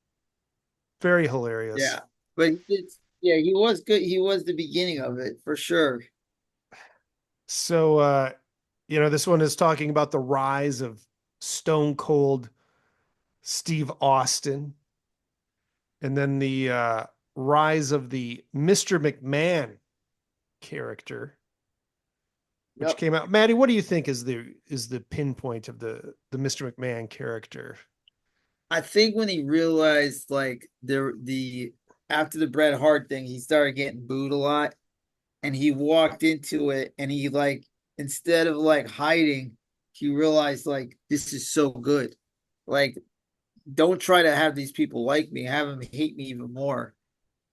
Very hilarious. Yeah. But he was good. He was the beginning of it for sure. So this one is talking about the rise of Stone Cold Steve Austin, and then the rise of the Mr. McMahon character, which came out. Maddie, what do you think is the pinpoint of the Mr. McMahon character? I think when he realized like the after the Bret Hart thing, he started getting booed a lot, and he walked into it, and he like instead of like hiding, he realized like this is so good, like don't try to have these people like me, have them hate me even more.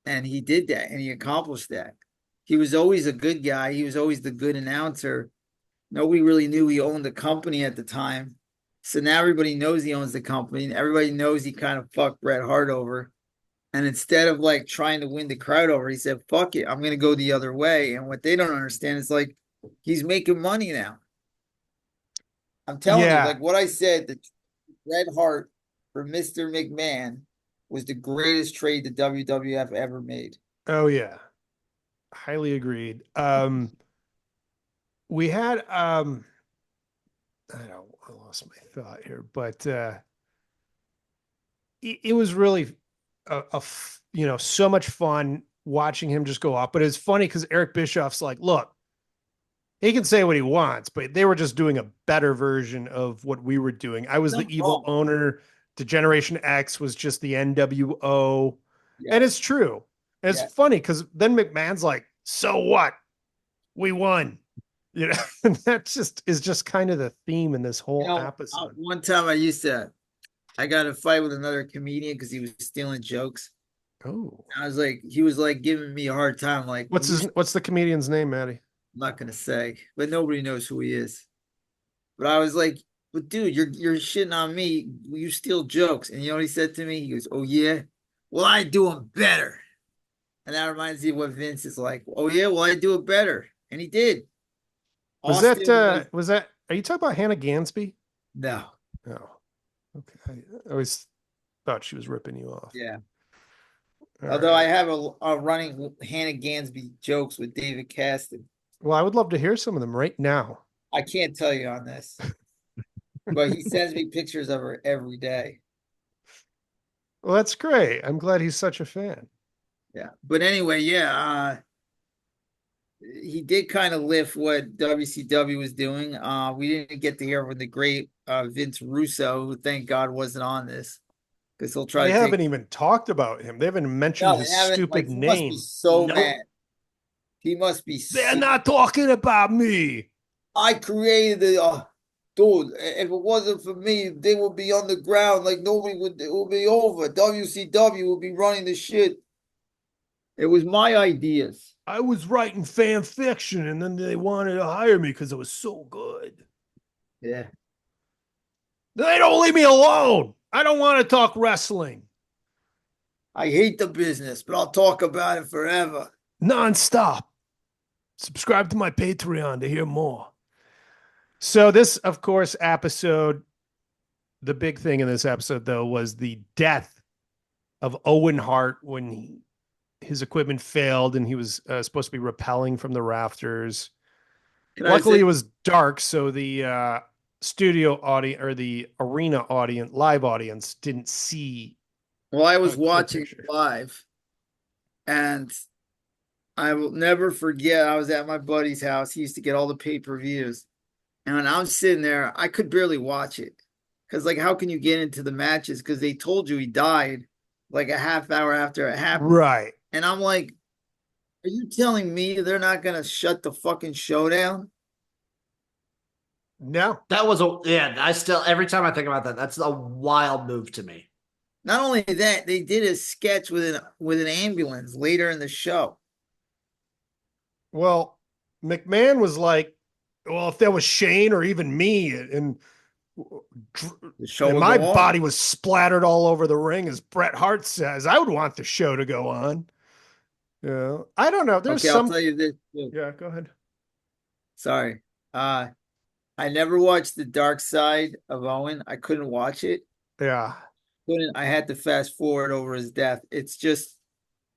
And he did that and he accomplished that. He was always a good guy. He was always the good announcer. Nobody really knew he owned the company at the time. So now everybody knows he owns the company and everybody knows he kind of fucked Bret Hart over. And instead of like trying to win the crowd over, he said, fuck it, I'm going to go the other way. And what they don't understand is like, he's making money now. I'm telling you, Yeah. like what I said, the Bret Hart for Mr. McMahon was the greatest trade the WWF ever made. Oh yeah. Highly agreed. We had I lost my thought here, but it was really so much fun watching him just go off. But it's funny because Eric Bischoff's like, look, he can say what he wants, but they were just doing a better version of what we were doing. I was the Nothing evil wrong. owner. The Generation X was just the NWO. Yeah. And it's true. And it's Yeah. funny because then McMahon's like, so what? We won. And that is just kind of the theme in this whole episode. One time I got in a fight with another comedian because he was stealing jokes. Oh, He was like giving me a hard time. Like, what's the comedian's name, Maddie? I'm not gonna say, but nobody knows who he is. But I was like, but dude, you're shitting on me. You steal jokes. And you know what he said to me? He goes, oh yeah? Well, I do them better. And that reminds me of what Vince is like. Oh yeah, well, I do it better. And he did. Was that are you talking about Hannah Gansby? No. Oh, okay. I always thought she was ripping you off. Yeah. All Although right. I have a running Hannah Gansby jokes with David Caston. Well, I would love to hear some of them right now. I can't tell you on this, but he sends me pictures of her every day. Well, that's great. I'm glad he's such a fan. Yeah. But anyway, yeah, he did kind of lift what WCW was doing. We didn't get to hear from the great Vince Russo, who thank God wasn't on this because he'll try They to take. haven't even talked about him. They haven't mentioned No, his they haven't. Like stupid he must be name. so Nope. mad. He must be. They're not talking about me. I created the. Dude, if it wasn't for me, they would be on the ground like nobody would. It would be over. WCW would be running the shit. It was my ideas. I was writing fan fiction and then they wanted to hire me because it was so good. Yeah. They don't leave me alone. I don't want to talk wrestling. I hate the business, but I'll talk about it forever. Nonstop. Subscribe to my Patreon to hear more. So this, of course, episode, the big thing in this episode, though, was the death of Owen Hart when his equipment failed and he was supposed to be rappelling from the rafters. Luckily, it was dark, so the studio audience or the arena audience, live audience, didn't see. Well, I was watching live, and I will never forget. I was at my buddy's house. He used to get all the pay-per-views, and when I'm sitting there, I could barely watch it because, like, how can you get into the matches? Because they told you he died like a half hour after it happened, right? And I'm like, are you telling me they're not gonna shut the fucking show down? No, that was I still every time I think about that, that's a wild move to me. Not only that, they did a sketch with an ambulance later in the show. Well, McMahon was like, well, if that was Shane or even me, and my body was splattered all over the ring, as Bret Hart says, I would want the show to go on. Yeah, I don't know. There's I'll tell you this. Yeah, go ahead. Sorry. I never watched The Dark Side of Owen. I couldn't watch it. Yeah. I had to fast forward over his death. It's just,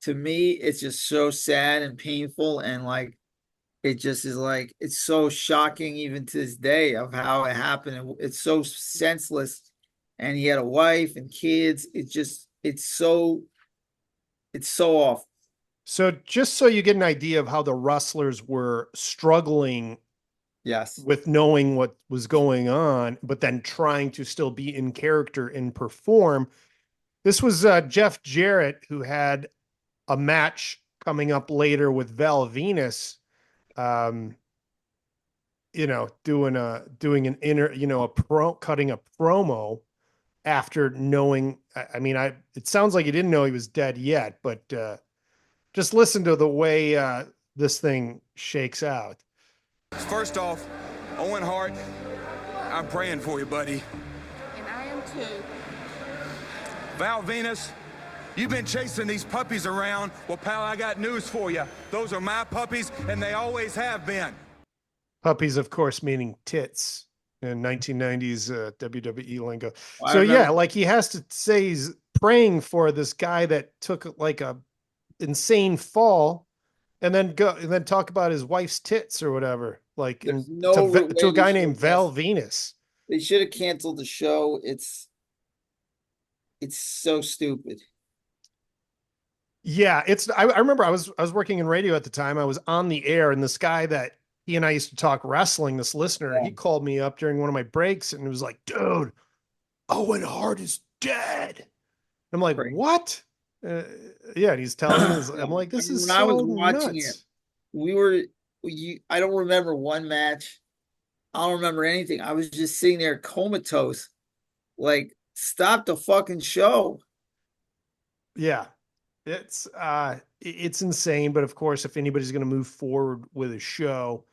to me, it's just so sad and painful. And like, it just is like, it's so shocking even to this day of how it happened. It's so senseless. And he had a wife and kids. It's so awful. So just so you get an idea of how the wrestlers were struggling, yes, with knowing what was going on, but then trying to still be in character and perform. This was Jeff Jarrett, who had a match coming up later with Val Venus, doing an inner, cutting a promo after knowing. I mean, it sounds like he didn't know he was dead yet, but just listen to the way this thing shakes out. First off, Owen Hart, I'm praying for you, buddy. And I am too. Val Venus, you've been chasing these puppies around. Well, pal, I got news for you. Those are my puppies, and they always have been. Puppies, of course, meaning tits in 1990s WWE lingo. Well, So yeah, like he has to say he's praying for this guy that took like a insane fall, and then talk about his wife's tits or whatever, like to a guy named Val Venus. They should have canceled the show. It's so stupid. Yeah, I remember I was working in radio at the time. I was on the air, and this guy that he and I used to talk wrestling, this listener, he called me up during one of my breaks and was like, dude, Owen Hart is dead. I'm like, what? Yeah, and he's telling me, I'm like, this is so I was watching nuts. I don't remember one match. I don't remember anything. I was just sitting there comatose. Like, stop the fucking show. Yeah. It's insane, but of course, if anybody's going to move forward with a show,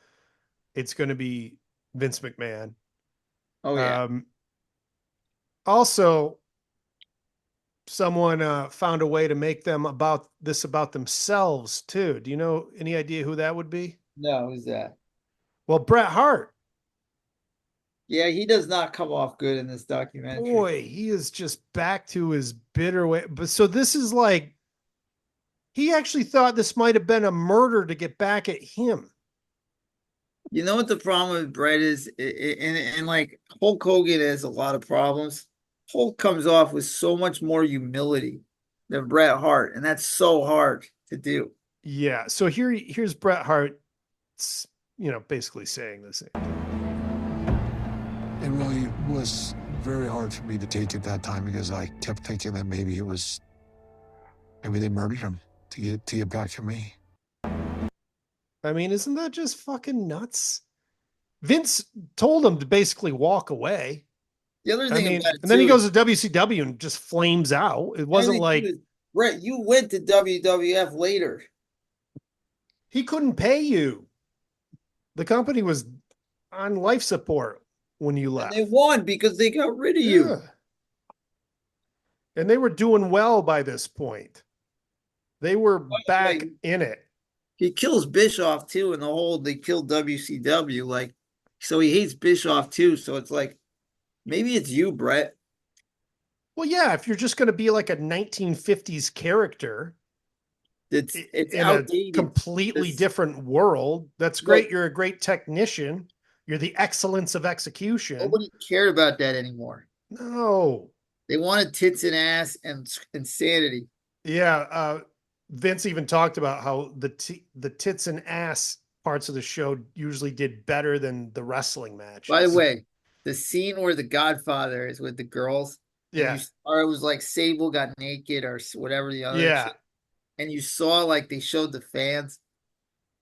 it's going to be Vince McMahon. Oh yeah. Also, someone found a way to make them about themselves too. Do you know any idea who that would be? No, who's that? Well, Bret Hart. Yeah, he does not come off good in this documentary. Boy, he is just back to his bitter way. But so this is like, he actually thought this might have been a murder to get back at him. You know what the problem with Bret is? And like Hulk Hogan has a lot of problems. Hulk comes off with so much more humility than Bret Hart, and that's so hard to do. Yeah. So here's Bret Hart, basically saying this. It really was very hard for me to take at that time because I kept thinking that maybe they murdered him to get back to me. I mean, isn't that just fucking nuts? Vince told him to basically walk away. The other thing, and then he goes to WCW and just flames out. It wasn't like, Bret, you went to WWF later. He couldn't pay you. The company was on life support when you left. And they won because they got rid of you. And they were doing well by this point. They were back in it. He kills Bischoff too, and they killed WCW. Like, so he hates Bischoff too. So it's like, maybe it's you, Bret. Well, yeah, if you're just going to be like a 1950s character, it's in outdated. A completely different world. That's great. You're a great technician. You're the excellence of execution. Nobody cared about that anymore. No. They wanted tits and ass and insanity. Yeah. Vince even talked about how the tits and ass parts of the show usually did better than the wrestling matches. By the way, the scene where the Godfather is with the girls, or it was like Sable got naked or whatever the other shit, and you saw like they showed the fans.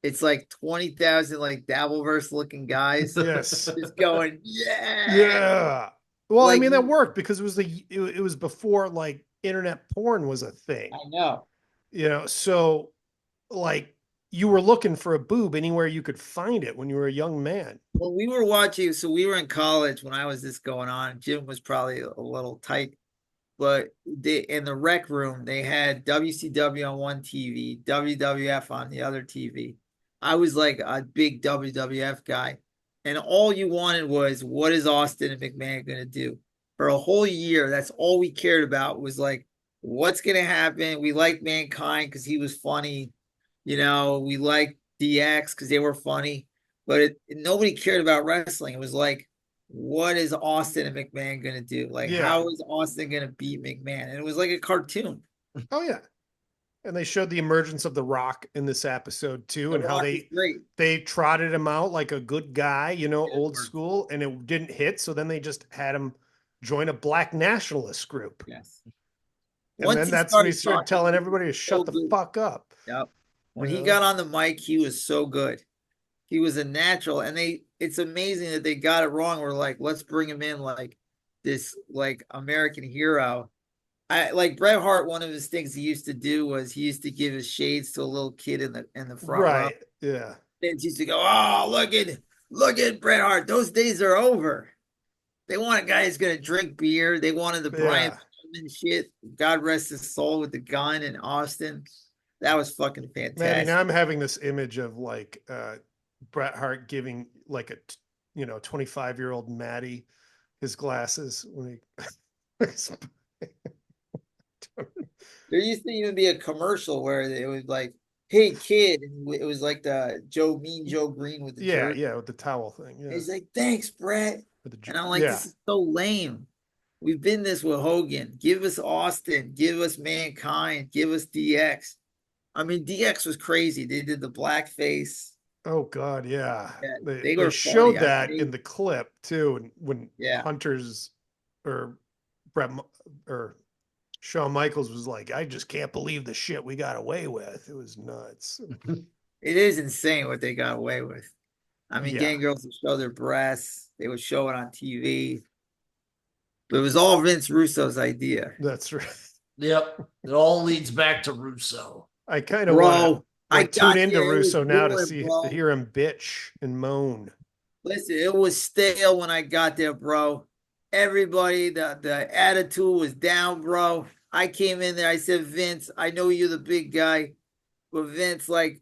It's like 20,000 like Dabbleverse looking guys. Yes. Just going, yeah. Yeah. Well, like, I mean, that worked because it was before like internet porn was a thing. I know. So like you were looking for a boob anywhere you could find it when you were a young man. Well, we were watching, so we were in college when I was this going on. Jim was probably a little tight, but in the rec room, they had WCW on one TV, WWF on the other TV. I was like a big WWF guy, and all you wanted was, what is Austin and McMahon going to do? For a whole year, that's all we cared about was like, what's going to happen? We liked Mankind because he was funny. We liked DX because they were funny. But nobody cared about wrestling. It was like, what is Austin and McMahon going to do? Like, how is Austin going to beat McMahon? And it was like a cartoon. Oh, yeah. And they showed the emergence of The Rock in this episode, too, and how they trotted him out like a good guy, old school, and it didn't hit. So then they just had him join a black nationalist group. Yes. And then that's when he started telling everybody to shut the fuck up. Yep. When he got on the mic, he was so good. He was a natural. And it's amazing that they got it wrong. We're like, let's bring him in like this like American hero. I like Bret Hart. One of his things he used to do was he used to give his shades to a little kid in the front row. Right. Yeah. And he used to go, "Oh, look at Bret Hart. Those days are over." They want a guy who's gonna drink beer. They wanted the Brian Yeah. Pillman shit. God rest his soul with the gun in Austin. That was fucking Maddie, now fantastic. I'm having this image of like Bret Hart giving like a 25-year-old Maddie his glasses when he There used to even be a commercial where it was like, "Hey kid," and it was like the Mean Joe Green with the yeah, jersey. yeah, with the towel thing. And Yeah. he's like, "Thanks, Brett." With the And I'm like, yeah. "This is so lame. We've been this with Hogan. Give us Austin. Give us Mankind. Give us DX." I mean, DX was crazy. They did the blackface. Oh God, yeah. Yeah, They they they were funny. showed I that in mean, the clip too, and when yeah, Hunter's or Brett or Shawn Michaels was like, I just can't believe the shit we got away with. It was nuts. it is insane what they got away with. I mean, Yeah, getting girls to show their breasts. They would show it on TV. But it was all Vince Russo's idea. that's right. Yep. It all leads back to Russo. I kind of want to Bro, I like tune got into there. It was Russo now to good, see to bro. hear him bitch and moan. Listen, it was stale when I got there, bro. Everybody, the attitude was down, bro. I came in there. I said, "Vince, I know you're the big guy, but Vince, like,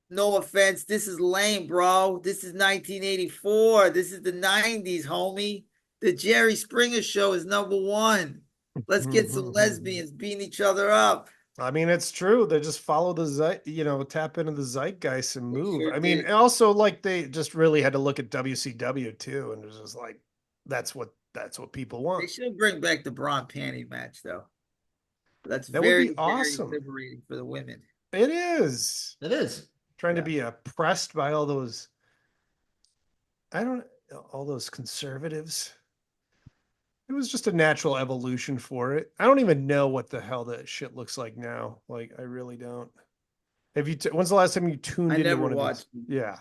no offense, this is lame, bro. This is 1984. This is the 90s, homie. The Jerry Springer show is number one. Let's get some lesbians beating each other up." I mean, it's true. They just follow the tap into the zeitgeist and They move. sure I mean, did. and also like they just really had to look at WCW too, and it was just like that's what people They want. should bring back the Braun panty match, though. That's That would very, be very awesome. liberating for the women. It is It is. trying to Yeah. be oppressed by all those. I don't all those conservatives. It was just a natural evolution for it. I don't even know what the hell that shit looks like now. Like, I really don't. Have you? When's the last time you tuned I into never one of these? watched. Yeah.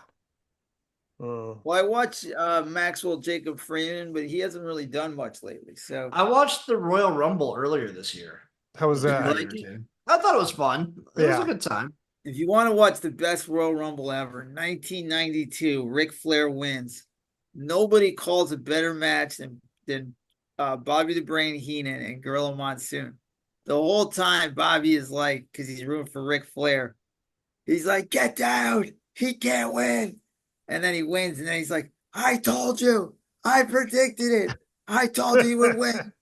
Well, I watch Maxwell Jacob Freeman, but he hasn't really done much lately. So I watched the Royal Rumble earlier this year. How was It was you that? pretty like it? entertaining. I thought it was fun. It was a Yeah. good time. If you want to watch the best Royal Rumble ever, 1992, Ric Flair wins. Nobody calls a better match than Bobby the Brain Heenan and Gorilla Monsoon. The whole time, Bobby is like, because he's rooting for Ric Flair, he's like, "Get down, he can't win." And then he wins, and then he's like, "I told you, I predicted it, I told you he would win."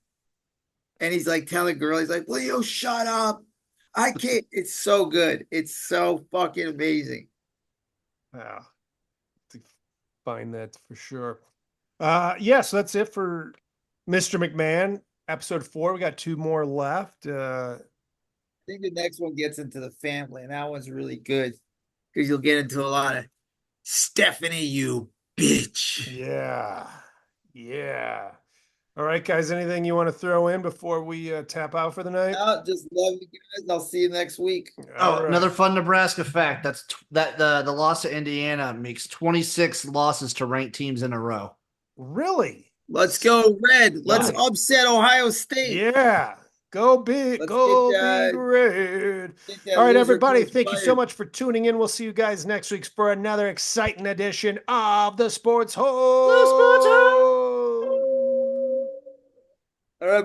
And he's like telling girl, he's like, "Will you shut up? I can't." It's so good. It's so fucking amazing. Yeah. To find that for sure. So that's it for Mr. McMahon, episode 4. We got 2 more left. I think the next one gets into the family, and that one's really good because you'll get into a lot of Stephanie, you bitch. Yeah. Yeah. All right, guys. Anything you want to throw in before we tap out for the night? Just love you guys. I'll see you next week. All Oh, right. another fun Nebraska fact. That's that the loss to Indiana makes 26 losses to ranked teams in a row. Really? Let's go, Red. Let's Really? upset Ohio State. Yeah. Go big, Let's go get, big red. get that All right, loser everybody. coach Thank you so fired. much for tuning in. We'll see you guys next week for another exciting edition of the Sports Hole. The Sports Hole.